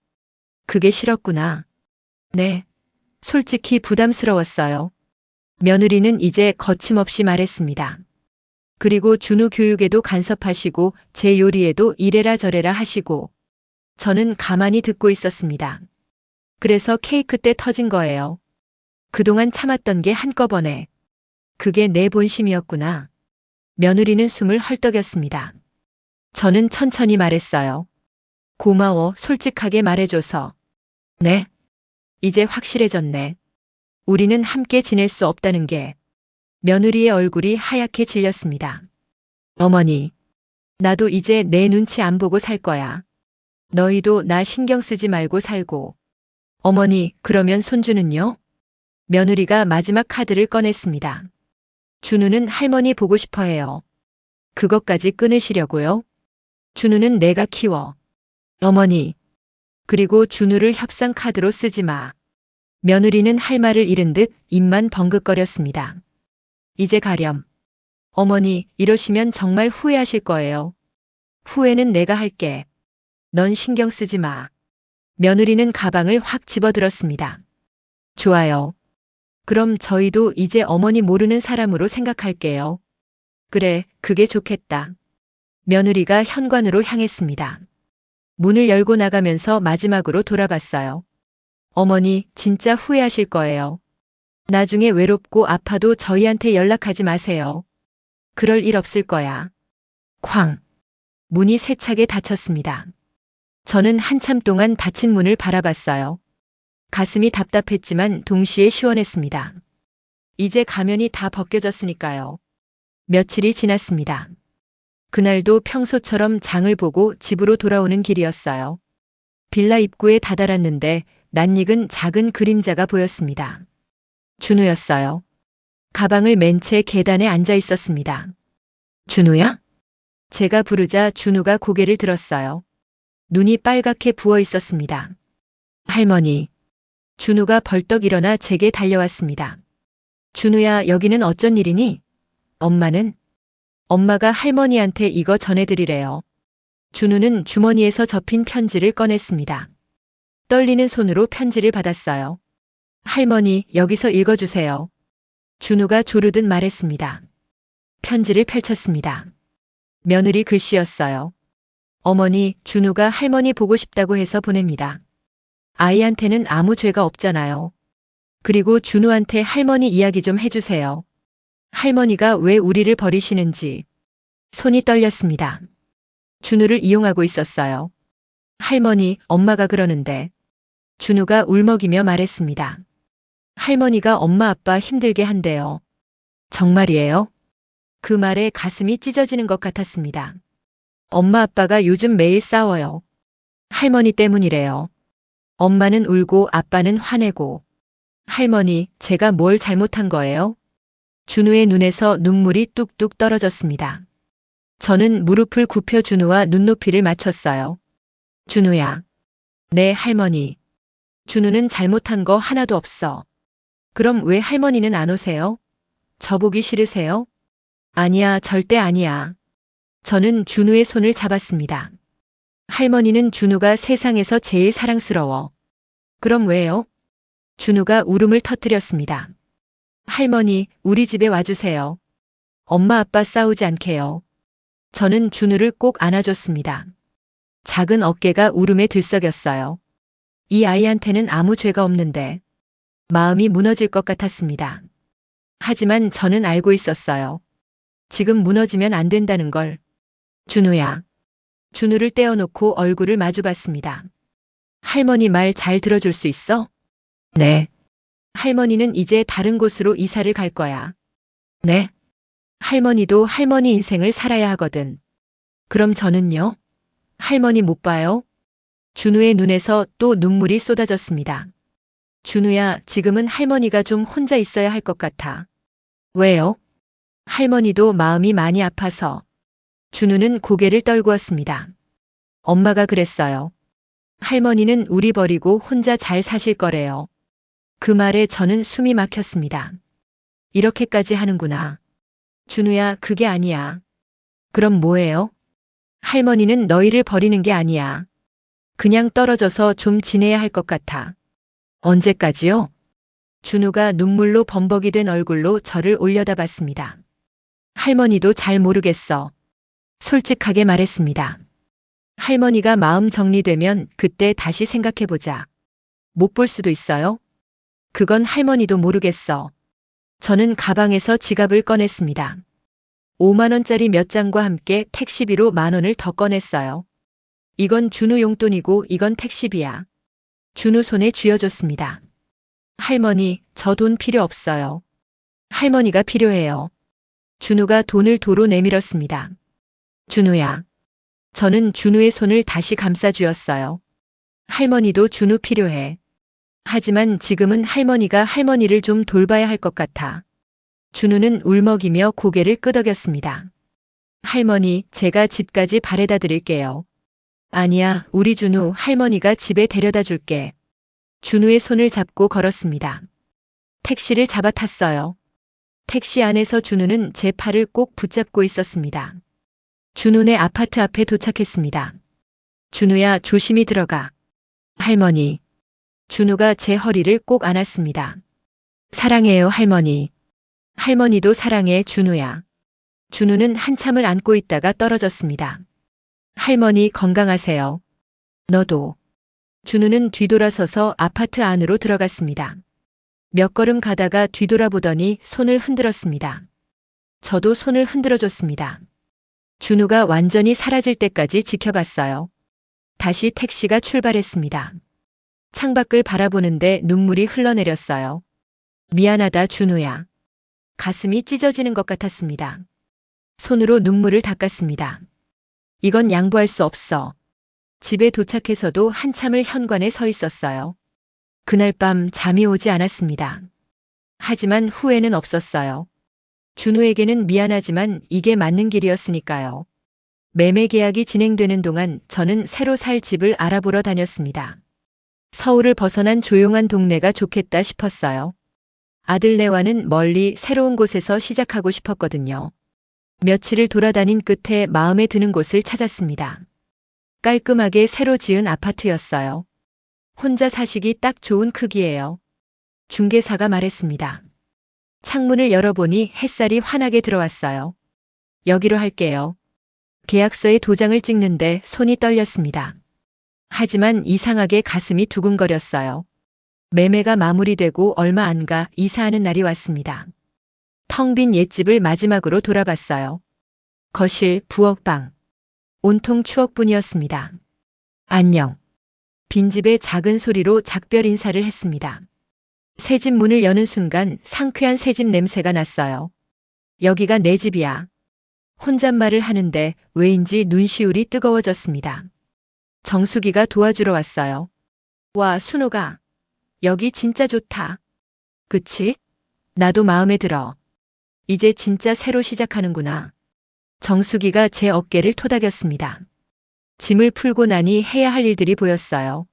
그게 싫었구나. 네. 솔직히 부담스러웠어요. 며느리는 이제 거침없이 말했습니다. 그리고 준우 교육에도 간섭하시고 제 요리에도 이래라 저래라 하시고. 저는 가만히 듣고 있었습니다. 그래서 케이크 때 터진 거예요. 그동안 참았던 게 한꺼번에. 그게 내 본심이었구나. 며느리는 숨을 헐떡였습니다. 저는 천천히 말했어요. 고마워, 솔직하게 말해줘서. 네. 이제 확실해졌네. 우리는 함께 지낼 수 없다는 게. 며느리의 얼굴이 하얗게 질렸습니다. 어머니, 나도 이제 내 눈치 안 보고 살 거야. 너희도 나 신경 쓰지 말고 살고. 어머니, 그러면 손주는요? 며느리가 마지막 카드를 꺼냈습니다. 준우는 할머니 보고 싶어 해요. 그것까지 끊으시려고요? 준우는 내가 키워. 어머니. 그리고 준우를 협상 카드로 쓰지 마. 며느리는 할 말을 잃은 듯 입만 벙긋거렸습니다. 이제 가렴. 어머니, 이러시면 정말 후회하실 거예요. 후회는 내가 할게. 넌 신경 쓰지 마. 며느리는 가방을 확 집어들었습니다. 좋아요. 그럼 저희도 이제 어머니 모르는 사람으로 생각할게요. 그래, 그게 좋겠다. 며느리가 현관으로 향했습니다. 문을 열고 나가면서 마지막으로 돌아봤어요. 어머니, 진짜 후회하실 거예요. 나중에 외롭고 아파도 저희한테 연락하지 마세요. 그럴 일 없을 거야. 쾅. 문이 세차게 닫혔습니다. 저는 한참 동안 닫힌 문을 바라봤어요. 가슴이 답답했지만 동시에 시원했습니다. 이제 가면이 다 벗겨졌으니까요. 며칠이 지났습니다. 그날도 평소처럼 장을 보고 집으로 돌아오는 길이었어요. 빌라 입구에 다다랐는데 낯익은 작은 그림자가 보였습니다. 준우였어요. 가방을 맨 채 계단에 앉아 있었습니다. 준우야? 제가 부르자 준우가 고개를 들었어요. 눈이 빨갛게 부어 있었습니다. 할머니. 준우가 벌떡 일어나 제게 달려왔습니다. 준우야, 여기는 어쩐 일이니? 엄마는? 엄마가 할머니한테 이거 전해드리래요. 준우는 주머니에서 접힌 편지를 꺼냈습니다. 떨리는 손으로 편지를 받았어요. 할머니, 여기서 읽어주세요. 준우가 조르듯 말했습니다. 편지를 펼쳤습니다. 며느리 글씨였어요. 어머니, 준우가 할머니 보고 싶다고 해서 보냅니다. 아이한테는 아무 죄가 없잖아요. 그리고 준우한테 할머니 이야기 좀 해주세요. 할머니가 왜 우리를 버리시는지. 손이 떨렸습니다. 준우를 이용하고 있었어요. 할머니, 엄마가 그러는데. 준우가 울먹이며 말했습니다. 할머니가 엄마 아빠 힘들게 한대요. 정말이에요? 그 말에 가슴이 찢어지는 것 같았습니다. 엄마 아빠가 요즘 매일 싸워요. 할머니 때문이래요. 엄마는 울고 아빠는 화내고. 할머니, 제가 뭘 잘못한 거예요? 준우의 눈에서 눈물이 뚝뚝 떨어졌습니다. 저는 무릎을 굽혀 준우와 눈높이를 맞췄어요. 준우야. 네, 할머니. 준우는 잘못한 거 하나도 없어. 그럼 왜 할머니는 안 오세요? 저 보기 싫으세요? 아니야, 절대 아니야. 저는 준우의 손을 잡았습니다. 할머니는 준우가 세상에서 제일 사랑스러워. 그럼 왜요? 준우가 울음을 터뜨렸습니다. 할머니, 우리 집에 와주세요. 엄마 아빠 싸우지 않게요. 저는 준우를 꼭 안아줬습니다. 작은 어깨가 울음에 들썩였어요. 이 아이한테는 아무 죄가 없는데 마음이 무너질 것 같았습니다. 하지만 저는 알고 있었어요. 지금 무너지면 안 된다는 걸. 준우야. 준우를 떼어놓고 얼굴을 마주봤습니다. 할머니 말 잘 들어줄 수 있어? 네. 할머니는 이제 다른 곳으로 이사를 갈 거야. 네. 할머니도 할머니 인생을 살아야 하거든. 그럼 저는요? 할머니 못 봐요? 준우의 눈에서 또 눈물이 쏟아졌습니다. 준우야, 지금은 할머니가 좀 혼자 있어야 할 것 같아. 왜요? 할머니도 마음이 많이 아파서. 준우는 고개를 떨구었습니다. 엄마가 그랬어요. 할머니는 우리 버리고 혼자 잘 사실 거래요. 그 말에 저는 숨이 막혔습니다. 이렇게까지 하는구나. 준우야, 그게 아니야. 그럼 뭐예요? 할머니는 너희를 버리는 게 아니야. 그냥 떨어져서 좀 지내야 할 것 같아. 언제까지요? 준우가 눈물로 범벅이 된 얼굴로 저를 올려다봤습니다. 할머니도 잘 모르겠어. 솔직하게 말했습니다. 할머니가 마음 정리되면 그때 다시 생각해보자. 못 볼 수도 있어요? 그건 할머니도 모르겠어. 저는 가방에서 지갑을 꺼냈습니다. 5만 원짜리 몇 장과 함께 택시비로 10,000원을 더 꺼냈어요. 이건 준우 용돈이고 이건 택시비야. 준우 손에 쥐어줬습니다. 할머니, 저 돈 필요 없어요. 할머니가 필요해요. 준우가 돈을 도로 내밀었습니다. 준우야. 저는 준우의 손을 다시 감싸쥐었어요. 할머니도 준우 필요해. 하지만 지금은 할머니가 할머니를 좀 돌봐야 할 것 같아. 준우는 울먹이며 고개를 끄덕였습니다. 할머니, 제가 집까지 바래다 드릴게요. 아니야, 우리 준우 할머니가 집에 데려다 줄게. 준우의 손을 잡고 걸었습니다. 택시를 잡아 탔어요. 택시 안에서 준우는 제 팔을 꼭 붙잡고 있었습니다. 준우네 아파트 앞에 도착했습니다. 준우야, 조심히 들어가. 할머니. 준우가 제 허리를 꼭 안았습니다. 사랑해요, 할머니. 할머니도 사랑해, 준우야. 준우는 한참을 안고 있다가 떨어졌습니다. 할머니 건강하세요. 너도. 준우는 뒤돌아서서 아파트 안으로 들어갔습니다. 몇 걸음 가다가 뒤돌아보더니 손을 흔들었습니다. 저도 손을 흔들어줬습니다. 준우가 완전히 사라질 때까지 지켜봤어요. 다시 택시가 출발했습니다. 창밖을 바라보는데 눈물이 흘러내렸어요. 미안하다, 준우야. 가슴이 찢어지는 것 같았습니다. 손으로 눈물을 닦았습니다. 이건 양보할 수 없어. 집에 도착해서도 한참을 현관에 서 있었어요. 그날 밤 잠이 오지 않았습니다. 하지만 후회는 없었어요. 준우에게는 미안하지만 이게 맞는 길이었으니까요. 매매 계약이 진행되는 동안 저는 새로 살 집을 알아보러 다녔습니다. 서울을 벗어난 조용한 동네가 좋겠다 싶었어요. 아들네와는 멀리 새로운 곳에서 시작하고 싶었거든요. 며칠을 돌아다닌 끝에 마음에 드는 곳을 찾았습니다. 깔끔하게 새로 지은 아파트였어요. 혼자 사시기 딱 좋은 크기예요. 중개사가 말했습니다. 창문을 열어보니 햇살이 환하게 들어왔어요. 여기로 할게요. 계약서에 도장을 찍는데 손이 떨렸습니다. 하지만 이상하게 가슴이 두근거렸어요. 매매가 마무리되고 얼마 안 가 이사하는 날이 왔습니다. 텅 빈 옛집을 마지막으로 돌아봤어요. 거실, 부엌방. 온통 추억뿐이었습니다. 안녕. 빈집의 작은 소리로 작별 인사를 했습니다. 새집 문을 여는 순간 상쾌한 새집 냄새가 났어요. 여기가 내 집이야. 혼잣말을 하는데 왜인지 눈시울이 뜨거워졌습니다. 정수기가 도와주러 왔어요. 와, 순호가. 여기 진짜 좋다. 그치? 나도 마음에 들어. 이제 진짜 새로 시작하는구나. 정수기가 제 어깨를 토닥였습니다. 짐을 풀고 나니 해야 할 일들이 보였어요.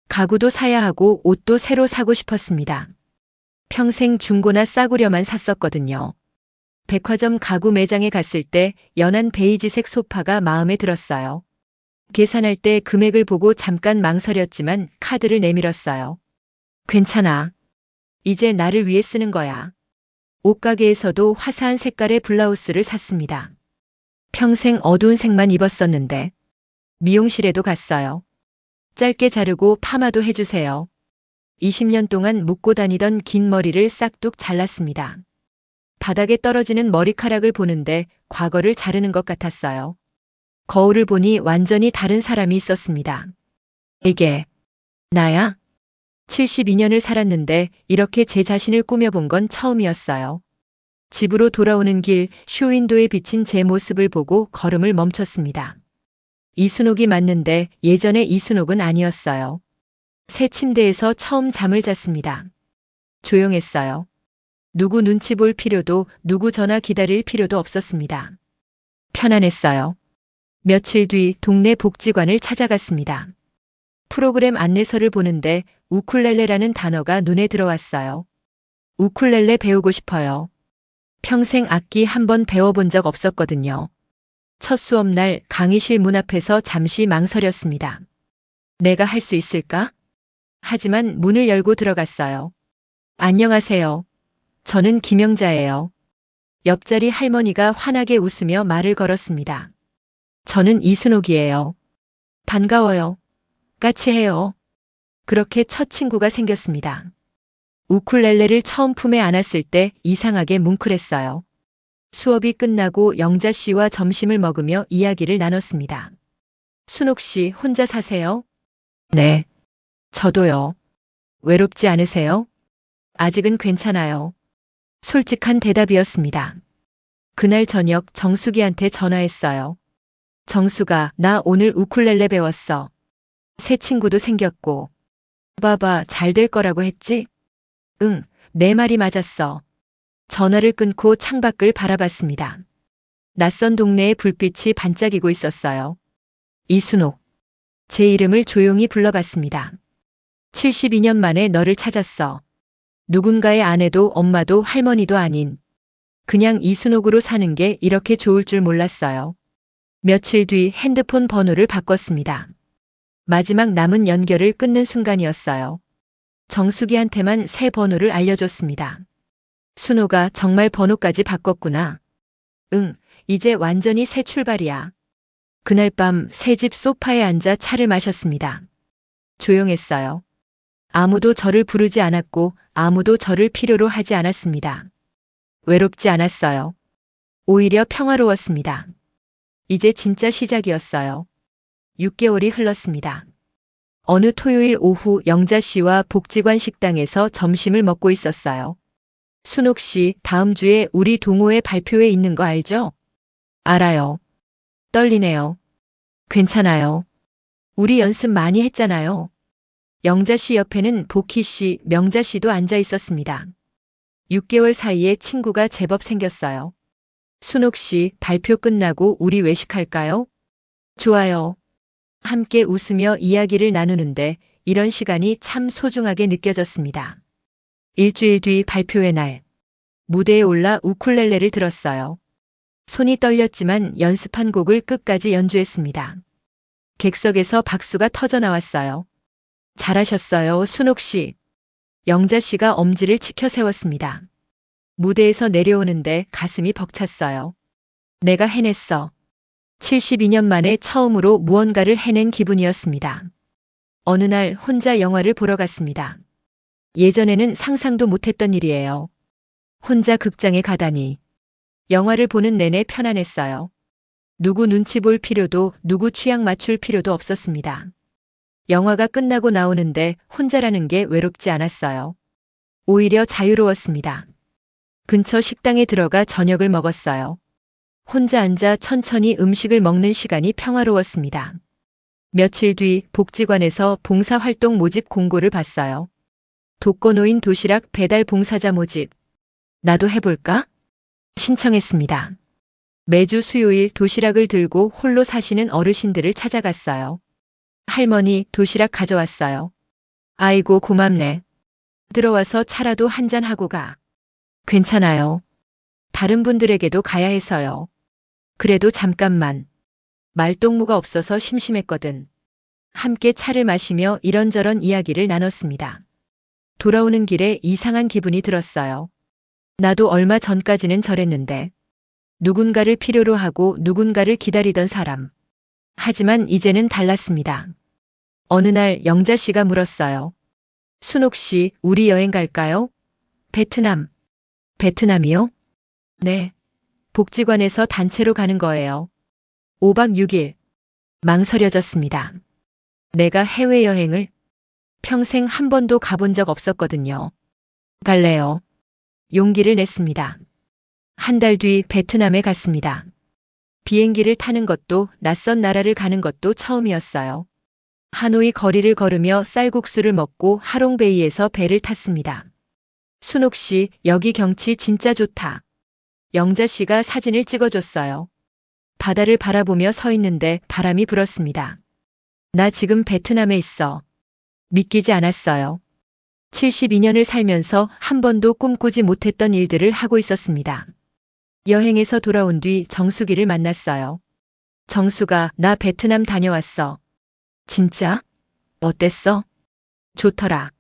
가구도 사야 하고 옷도 새로 사고 싶었습니다. 평생 중고나 싸구려만 샀었거든요. 백화점 가구 매장에 갔을 때 연한 베이지색 소파가 마음에 들었어요. 계산할 때 금액을 보고 잠깐 망설였지만 카드를 내밀었어요. 괜찮아. 이제 나를 위해 쓰는 거야. 옷가게에서도 화사한 색깔의 블라우스를 샀습니다. 평생 어두운 색만 입었었는데 미용실에도 갔어요. 짧게 자르고 파마도 해주세요. 20년 동안 묶고 다니던 긴 머리를 싹둑 잘랐습니다. 바닥에 떨어지는 머리카락을 보는데 과거를 자르는 것 같았어요. 거울을 보니 완전히 다른 사람이 있었습니다. 이게 나야? 72년을 살았는데 이렇게 제 자신을 꾸며본 건 처음이었어요. 집으로 돌아오는 길 쇼윈도에 비친 제 모습을 보고 걸음을 멈췄습니다. 이순옥이 맞는데 예전의 이순옥은 아니었어요. 새 침대에서 처음 잠을 잤습니다. 조용했어요. 누구 눈치 볼 필요도 누구 전화 기다릴 필요도 없었습니다. 편안했어요. 며칠 뒤 동네 복지관을 찾아갔습니다. 프로그램 안내서를 보는데 우쿨렐레라는 단어가 눈에 들어왔어요. 우쿨렐레 배우고 싶어요. 평생 악기 한 번 배워본 적 없었거든요. 첫 수업날 강의실 문 앞에서 잠시 망설였습니다. 내가 할 수 있을까? 하지만 문을 열고 들어갔어요. 안녕하세요. 저는 김영자예요. 옆자리 할머니가 환하게 웃으며 말을 걸었습니다. 저는 이순옥이에요. 반가워요. 까치해요. 그렇게 첫 친구가 생겼습니다. 우쿨렐레를 처음 품에 안았을 때 이상하게 뭉클했어요. 수업이 끝나고 영자 씨와 점심을 먹으며 이야기를 나눴습니다. 순옥 씨 혼자 사세요? 네. 저도요. 외롭지 않으세요? 아직은 괜찮아요. 솔직한 대답이었습니다. 그날 저녁 정수기한테 전화했어요. 정수가 나 오늘 우쿨렐레 배웠어. 새 친구도 생겼고. 봐봐 잘 될 거라고 했지? 응, 내 말이 맞았어. 전화를 끊고 창밖을 바라봤습니다. 낯선 동네에 불빛이 반짝이고 있었어요. 이순옥. 제 이름을 조용히 불러봤습니다. 72년 만에 너를 찾았어. 누군가의 아내도 엄마도 할머니도 아닌 그냥 이순옥으로 사는 게 이렇게 좋을 줄 몰랐어요. 며칠 뒤 핸드폰 번호를 바꿨습니다. 마지막 남은 연결을 끊는 순간이었어요. 정수기한테만 새 번호를 알려줬습니다. 순호가 정말 번호까지 바꿨구나. 응, 이제 완전히 새 출발이야. 그날 밤 새 집 소파에 앉아 차를 마셨습니다. 조용했어요. 아무도 저를 부르지 않았고 아무도 저를 필요로 하지 않았습니다. 외롭지 않았어요. 오히려 평화로웠습니다. 이제 진짜 시작이었어요. 6개월이 흘렀습니다. 어느 토요일 오후 영자 씨와 복지관 식당에서 점심을 먹고 있었어요. 순옥 씨, 다음 주에 우리 동호회 발표회 있는 거 알죠? 알아요. 떨리네요. 괜찮아요. 우리 연습 많이 했잖아요. 영자 씨 옆에는 복희 씨, 명자 씨도 앉아 있었습니다. 6개월 사이에 친구가 제법 생겼어요. 순옥 씨, 발표 끝나고 우리 외식할까요? 좋아요. 함께 웃으며 이야기를 나누는데 이런 시간이 참 소중하게 느껴졌습니다. 일주일 뒤 발표회 날. 무대에 올라 우쿨렐레를 들었어요. 손이 떨렸지만 연습한 곡을 끝까지 연주했습니다. 객석에서 박수가 터져 나왔어요. 잘하셨어요, 순옥 씨. 영자 씨가 엄지를 치켜 세웠습니다. 무대에서 내려오는데 가슴이 벅찼어요. 내가 해냈어. 72년 만에 처음으로 무언가를 해낸 기분이었습니다. 어느 날 혼자 영화를 보러 갔습니다. 예전에는 상상도 못했던 일이에요. 혼자 극장에 가다니. 영화를 보는 내내 편안했어요. 누구 눈치 볼 필요도 누구 취향 맞출 필요도 없었습니다. 영화가 끝나고 나오는데 혼자라는 게 외롭지 않았어요. 오히려 자유로웠습니다. 근처 식당에 들어가 저녁을 먹었어요. 혼자 앉아 천천히 음식을 먹는 시간이 평화로웠습니다. 며칠 뒤 복지관에서 봉사활동 모집 공고를 봤어요. 독거노인 도시락 배달 봉사자 모집. 나도 해볼까? 신청했습니다. 매주 수요일 도시락을 들고 홀로 사시는 어르신들을 찾아갔어요. 할머니, 도시락 가져왔어요. 아이고, 고맙네. 들어와서 차라도 한잔 하고 가. 괜찮아요. 다른 분들에게도 가야 해서요. 그래도 잠깐만. 말동무가 없어서 심심했거든. 함께 차를 마시며 이런저런 이야기를 나눴습니다. 돌아오는 길에 이상한 기분이 들었어요. 나도 얼마 전까지는 저랬는데. 누군가를 필요로 하고 누군가를 기다리던 사람. 하지만 이제는 달랐습니다. 어느 날 영자 씨가 물었어요. 순옥 씨, 우리 여행 갈까요? 베트남. 베트남이요? 네. 복지관에서 단체로 가는 거예요. 5박 6일. 망설여졌습니다. 내가 해외여행을 평생 한 번도 가본 적 없었거든요. 갈래요. 용기를 냈습니다. 한 달 뒤 베트남에 갔습니다. 비행기를 타는 것도 낯선 나라를 가는 것도 처음이었어요. 하노이 거리를 걸으며 쌀국수를 먹고 하롱베이에서 배를 탔습니다. 순옥 씨, 여기 경치 진짜 좋다. 영자 씨가 사진을 찍어줬어요. 바다를 바라보며 서 있는데 바람이 불었습니다. 나 지금 베트남에 있어. 믿기지 않았어요. 72년을 살면서 한 번도 꿈꾸지 못했던 일들을 하고 있었습니다. 여행에서 돌아온 뒤 정수기를 만났어요. 정수가, 나 베트남 다녀왔어. 진짜? 어땠어? 좋더라.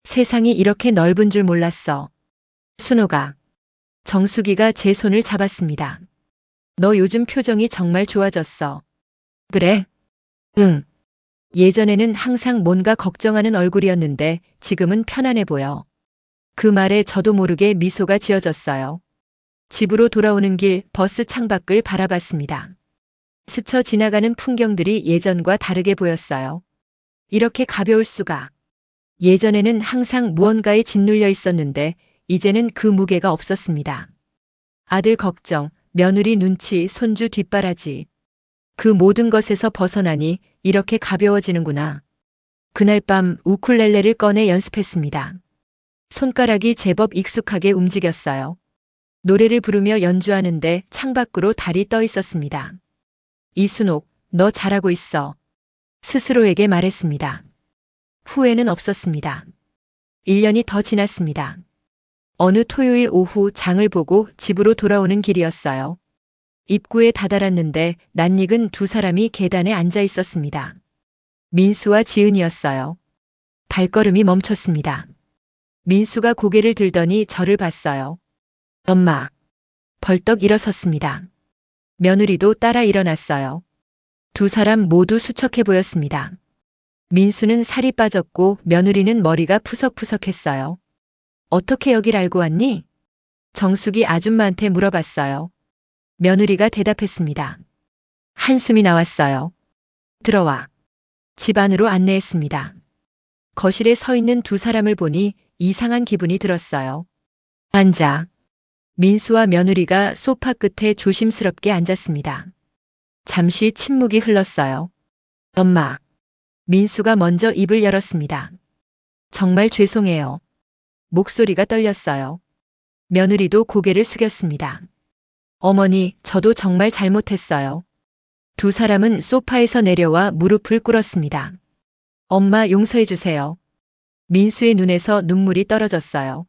세상이 이렇게 넓은 줄 몰랐어. 순호가. 정수기가 제 손을 잡았습니다. 너 요즘 표정이 정말 좋아졌어. 그래? 응. 예전에는 항상 뭔가 걱정하는 얼굴이었는데 지금은 편안해 보여. 그 말에 저도 모르게 미소가 지어졌어요. 집으로 돌아오는 길 버스 창밖을 바라봤습니다. 스쳐 지나가는 풍경들이 예전과 다르게 보였어요. 이렇게 가벼울 수가. 예전에는 항상 무언가에 짓눌려 있었는데 이제는 그 무게가 없었습니다. 아들 걱정, 며느리 눈치, 손주 뒷바라지. 그 모든 것에서 벗어나니 이렇게 가벼워지는구나. 그날 밤 우쿨렐레를 꺼내 연습했습니다. 손가락이 제법 익숙하게 움직였어요. 노래를 부르며 연주하는데 창밖으로 달이 떠 있었습니다. 이순옥, 너 잘하고 있어. 스스로에게 말했습니다. 후회는 없었습니다. 1년이 더 지났습니다. 어느 토요일 오후 장을 보고 집으로 돌아오는 길이었어요. 입구에 다다랐는데 낯익은 두 사람이 계단에 앉아 있었습니다. 민수와 지은이었어요. 발걸음이 멈췄습니다. 민수가 고개를 들더니 저를 봤어요. 엄마. 벌떡 일어섰습니다. 며느리도 따라 일어났어요. 두 사람 모두 수척해 보였습니다. 민수는 살이 빠졌고 며느리는 머리가 푸석푸석했어요. 어떻게 여길 알고 왔니? 정숙이 아줌마한테 물어봤어요. 며느리가 대답했습니다. 한숨이 나왔어요. 들어와. 집 안으로 안내했습니다. 거실에 서 있는 두 사람을 보니 이상한 기분이 들었어요. 앉아. 민수와 며느리가 소파 끝에 조심스럽게 앉았습니다. 잠시 침묵이 흘렀어요. 엄마. 민수가 먼저 입을 열었습니다. 정말 죄송해요. 목소리가 떨렸어요. 며느리도 고개를 숙였습니다. 어머니, 저도 정말 잘못했어요. 두 사람은 소파에서 내려와 무릎을 꿇었습니다. 엄마 용서해 주세요. 민수의 눈에서 눈물이 떨어졌어요.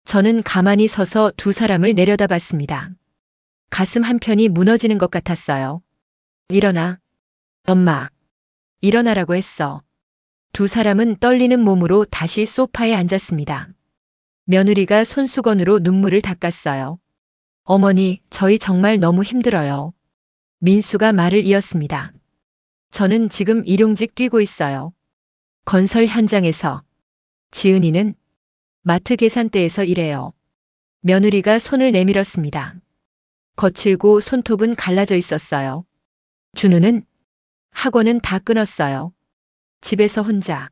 저는 가만히 서서 두 사람을 내려다봤습니다. 가슴 한편이 무너지는 것 같았어요. 일어나. 엄마. 일어나라고 했어. 두 사람은 떨리는 몸으로 다시 소파에 앉았습니다. 며느리가 손수건으로 눈물을 닦았어요. 어머니, 저희 정말 너무 힘들어요. 민수가 말을 이었습니다. 저는 지금 일용직 뛰고 있어요. 건설 현장에서. 지은이는 마트 계산대에서 일해요. 며느리가 손을 내밀었습니다. 거칠고 손톱은 갈라져 있었어요. 준우는 학원은 다 끊었어요. 집에서 혼자.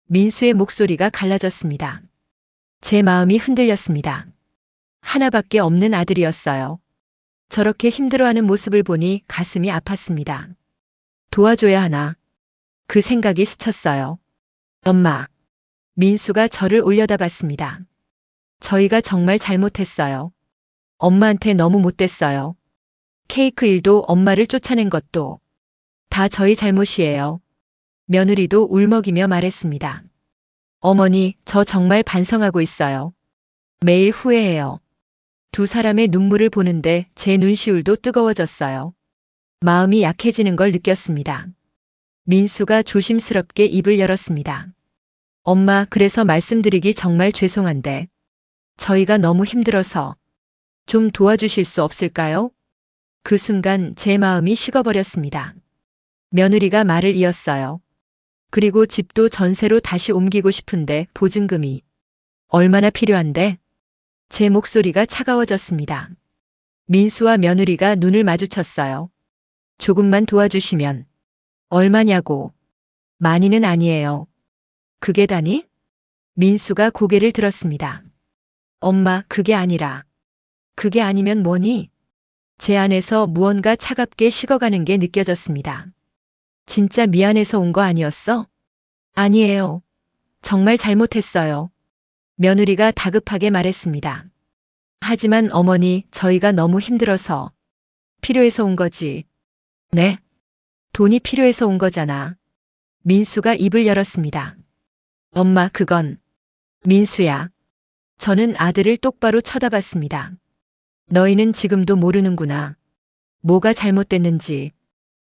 민수의 목소리가 갈라졌습니다. 제 마음이 흔들렸습니다. 하나밖에 없는 아들이었어요. 저렇게 힘들어하는 모습을 보니 가슴이 아팠습니다. 도와줘야 하나. 그 생각이 스쳤어요. 엄마. 민수가 저를 올려다봤습니다. 저희가 정말 잘못했어요. 엄마한테 너무 못됐어요. 케이크 일도 엄마를 쫓아낸 것도 다 저희 잘못이에요. 며느리도 울먹이며 말했습니다. 어머니, 저 정말 반성하고 있어요. 매일 후회해요. 두 사람의 눈물을 보는데 제 눈시울도 뜨거워졌어요. 마음이 약해지는 걸 느꼈습니다. 민수가 조심스럽게 입을 열었습니다. 엄마, 그래서 말씀드리기 정말 죄송한데 저희가 너무 힘들어서 좀 도와주실 수 없을까요? 그 순간 제 마음이 식어버렸습니다. 며느리가 말을 이었어요. 그리고 집도 전세로 다시 옮기고 싶은데 보증금이 얼마나 필요한데? 제 목소리가 차가워졌습니다. 민수와 며느리가 눈을 마주쳤어요. 조금만 도와주시면. 얼마냐고. 많이는 아니에요. 그게 다니? 민수가 고개를 들었습니다. 엄마, 그게 아니라. 그게 아니면 뭐니? 제 안에서 무언가 차갑게 식어가는 게 느껴졌습니다. 진짜 미안해서 온 거 아니었어? 아니에요. 정말 잘못했어요. 며느리가 다급하게 말했습니다. 하지만 어머니, 저희가 너무 힘들어서 필요해서 온 거지. 네? 돈이 필요해서 온 거잖아. 민수가 입을 열었습니다. 엄마, 그건. 민수야. 저는 아들을 똑바로 쳐다봤습니다. 너희는 지금도 모르는구나. 뭐가 잘못됐는지.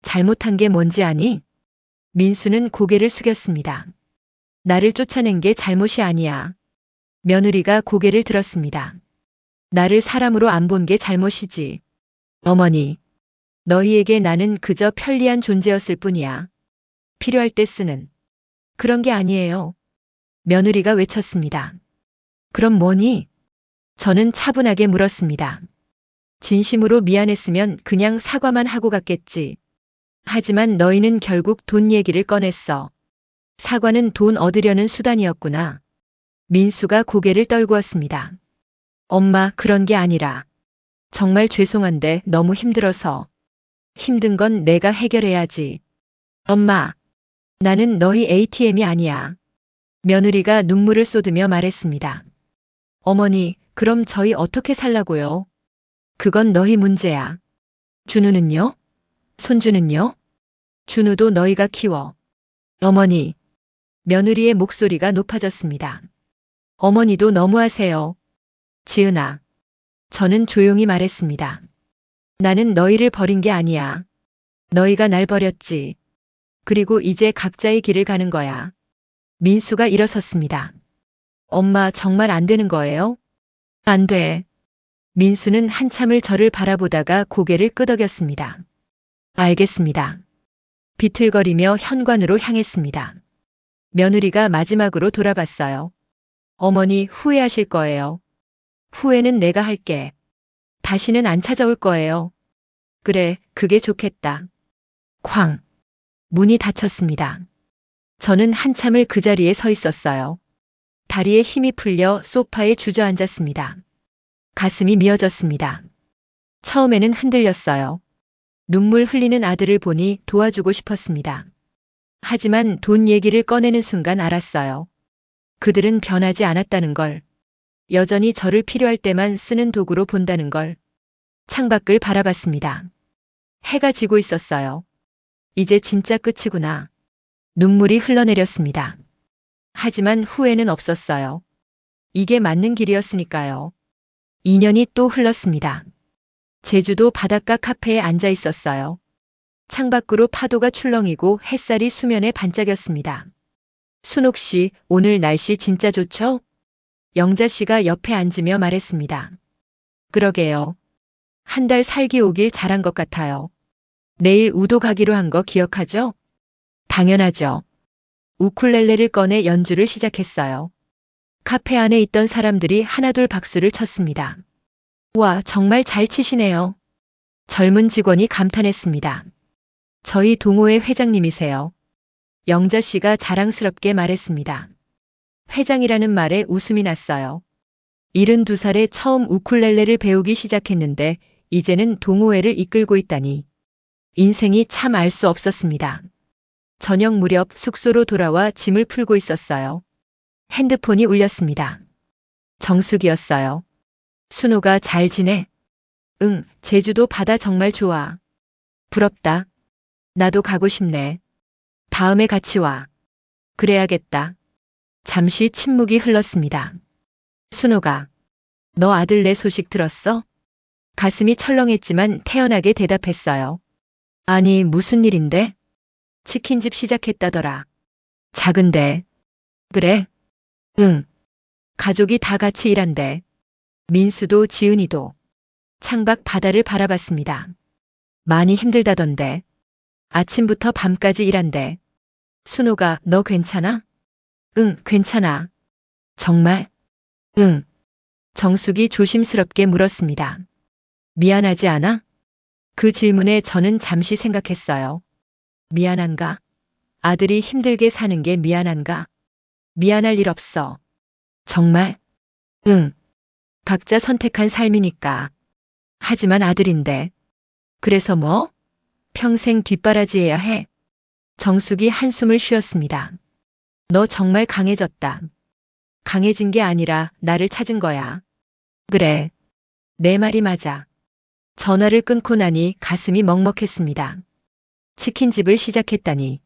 잘못한 게 뭔지 아니? 민수는 고개를 숙였습니다. 나를 쫓아낸 게 잘못이 아니야. 며느리가 고개를 들었습니다. 나를 사람으로 안 본 게 잘못이지. 어머니, 너희에게 나는 그저 편리한 존재였을 뿐이야. 필요할 때 쓰는. 그런 게 아니에요. 며느리가 외쳤습니다. 그럼 뭐니? 저는 차분하게 물었습니다. 진심으로 미안했으면 그냥 사과만 하고 갔겠지. 하지만 너희는 결국 돈 얘기를 꺼냈어. 사과는 돈 얻으려는 수단이었구나. 민수가 고개를 떨구었습니다. 엄마, 그런 게 아니라. 정말 죄송한데 너무 힘들어서. 힘든 건 내가 해결해야지. 엄마, 나는 너희 ATM이 아니야. 며느리가 눈물을 쏟으며 말했습니다. 어머니, 그럼 저희 어떻게 살라고요? 그건 너희 문제야. 준우는요? 손주는요? 준우도 너희가 키워. 어머니. 며느리의 목소리가 높아졌습니다. 어머니도 너무하세요. 지은아. 저는 조용히 말했습니다. 나는 너희를 버린 게 아니야. 너희가 날 버렸지. 그리고 이제 각자의 길을 가는 거야. 민수가 일어섰습니다. 엄마, 정말 안 되는 거예요? 안 돼. 민수는 한참을 저를 바라보다가 고개를 끄덕였습니다. 알겠습니다. 비틀거리며 현관으로 향했습니다. 며느리가 마지막으로 돌아봤어요. 어머니, 후회하실 거예요. 후회는 내가 할게. 다시는 안 찾아올 거예요. 그래, 그게 좋겠다. 쾅. 문이 닫혔습니다. 저는 한참을 그 자리에 서 있었어요. 다리에 힘이 풀려 소파에 주저앉았습니다. 가슴이 미어졌습니다. 처음에는 흔들렸어요. 눈물 흘리는 아들을 보니 도와주고 싶었습니다. 하지만 돈 얘기를 꺼내는 순간 알았어요. 그들은 변하지 않았다는 걸. 여전히 저를 필요할 때만 쓰는 도구로 본다는 걸. 창밖을 바라봤습니다. 해가 지고 있었어요. 이제 진짜 끝이구나. 눈물이 흘러내렸습니다. 하지만 후회는 없었어요. 이게 맞는 길이었으니까요. 2년이 또 흘렀습니다. 제주도 바닷가 카페에 앉아 있었어요. 창밖으로 파도가 출렁이고 햇살이 수면에 반짝였습니다. 순옥 씨, 오늘 날씨 진짜 좋죠? 영자 씨가 옆에 앉으며 말했습니다. 그러게요. 한 달 살기 오길 잘한 것 같아요. 내일 우도 가기로 한 거 기억하죠? 당연하죠. 우쿨렐레를 꺼내 연주를 시작했어요. 카페 안에 있던 사람들이 하나둘 박수를 쳤습니다. 와, 정말 잘 치시네요. 젊은 직원이 감탄했습니다. 저희 동호회 회장님이세요. 영자 씨가 자랑스럽게 말했습니다. 회장이라는 말에 웃음이 났어요. 72살에 처음 우쿨렐레를 배우기 시작했는데 이제는 동호회를 이끌고 있다니. 인생이 참 알 수 없었습니다. 저녁 무렵 숙소로 돌아와 짐을 풀고 있었어요. 핸드폰이 울렸습니다. 정숙이었어요. 순호가 잘 지내? 응, 제주도 바다 정말 좋아. 부럽다. 나도 가고 싶네. 다음에 같이 와. 그래야겠다. 잠시 침묵이 흘렀습니다. 순호가, 너 아들 내 소식 들었어? 가슴이 철렁했지만 태연하게 대답했어요. 아니, 무슨 일인데? 치킨집 시작했다더라. 작은데. 그래? 응. 가족이 다 같이 일한대. 민수도 지은이도. 창밖 바다를 바라봤습니다. 많이 힘들다던데. 아침부터 밤까지 일한대. 순호가, 너 괜찮아? 응, 괜찮아. 정말? 응. 정숙이 조심스럽게 물었습니다. 미안하지 않아? 그 질문에 저는 잠시 생각했어요. 미안한가? 아들이 힘들게 사는 게 미안한가? 미안할 일 없어. 정말? 응. 각자 선택한 삶이니까. 하지만 아들인데. 그래서 뭐? 평생 뒷바라지해야 해. 정숙이 한숨을 쉬었습니다. 너 정말 강해졌다. 강해진 게 아니라 나를 찾은 거야. 그래. 내 말이 맞아. 전화를 끊고 나니 가슴이 먹먹했습니다. 치킨집을 시작했다니.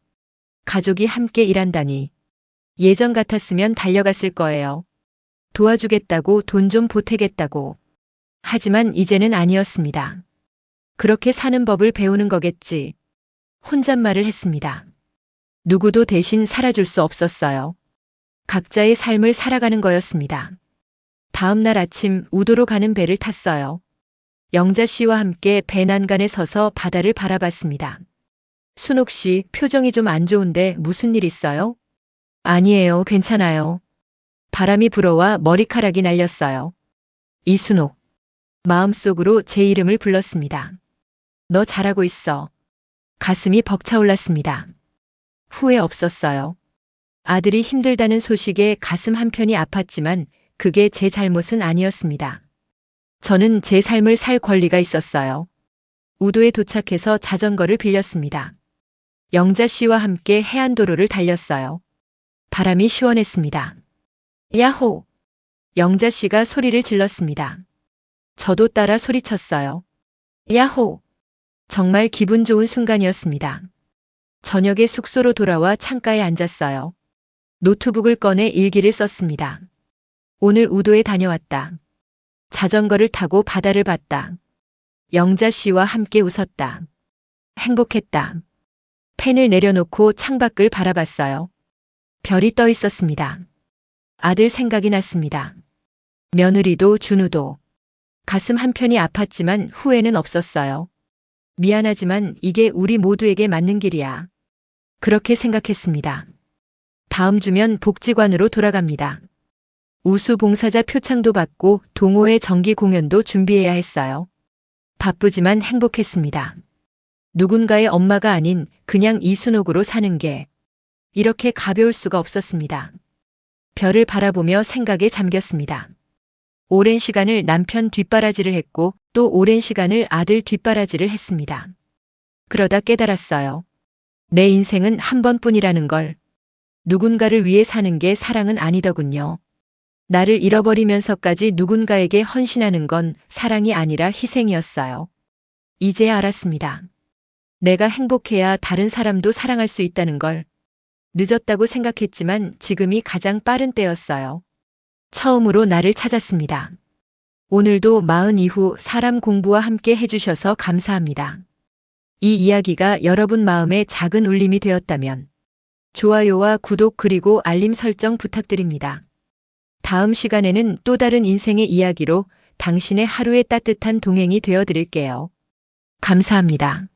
가족이 함께 일한다니. 예전 같았으면 달려갔을 거예요. 도와주겠다고 돈 좀 보태겠다고. 하지만 이제는 아니었습니다. 그렇게 사는 법을 배우는 거겠지. 혼잣말을 했습니다. 누구도 대신 살아줄 수 없었어요. 각자의 삶을 살아가는 거였습니다. 다음 날 아침 우도로 가는 배를 탔어요. 영자 씨와 함께 배 난간에 서서 바다를 바라봤습니다. 순옥 씨, 표정이 좀 안 좋은데 무슨 일 있어요? 아니에요, 괜찮아요. 바람이 불어와 머리카락이 날렸어요. 이순옥. 마음속으로 제 이름을 불렀습니다. 너 잘하고 있어. 가슴이 벅차올랐습니다. 후회 없었어요. 아들이 힘들다는 소식에 가슴 한편이 아팠지만 그게 제 잘못은 아니었습니다. 저는 제 삶을 살 권리가 있었어요. 우도에 도착해서 자전거를 빌렸습니다. 영자 씨와 함께 해안도로를 달렸어요. 바람이 시원했습니다. 야호! 영자 씨가 소리를 질렀습니다. 저도 따라 소리쳤어요. 야호! 정말 기분 좋은 순간이었습니다. 저녁에 숙소로 돌아와 창가에 앉았어요. 노트북을 꺼내 일기를 썼습니다. 오늘 우도에 다녀왔다. 자전거를 타고 바다를 봤다. 영자 씨와 함께 웃었다. 행복했다. 펜을 내려놓고 창밖을 바라봤어요. 별이 떠 있었습니다. 아들 생각이 났습니다. 며느리도 준우도. 가슴 한편이 아팠지만 후회는 없었어요. 미안하지만 이게 우리 모두에게 맞는 길이야. 그렇게 생각했습니다. 다음 주면 복지관으로 돌아갑니다. 우수봉사자 표창도 받고 동호회 정기 공연도 준비해야 했어요. 바쁘지만 행복했습니다. 누군가의 엄마가 아닌 그냥 이순옥으로 사는 게 이렇게 가벼울 수가 없었습니다. 별을 바라보며 생각에 잠겼습니다. 오랜 시간을 남편 뒷바라지를 했고 또 오랜 시간을 아들 뒷바라지를 했습니다. 그러다 깨달았어요. 내 인생은 한 번뿐이라는 걸. 누군가를 위해 사는 게 사랑은 아니더군요. 나를 잃어버리면서까지 누군가에게 헌신하는 건 사랑이 아니라 희생이었어요. 이제야 알았습니다. 내가 행복해야 다른 사람도 사랑할 수 있다는 걸. 늦었다고 생각했지만 지금이 가장 빠른 때였어요. 처음으로 나를 찾았습니다. 오늘도 마흔 이후 사람 공부와 함께 해주셔서 감사합니다. 이 이야기가 여러분 마음에 작은 울림이 되었다면 좋아요와 구독 그리고 알림 설정 부탁드립니다. 다음 시간에는 또 다른 인생의 이야기로 당신의 하루의 따뜻한 동행이 되어 드릴게요. 감사합니다.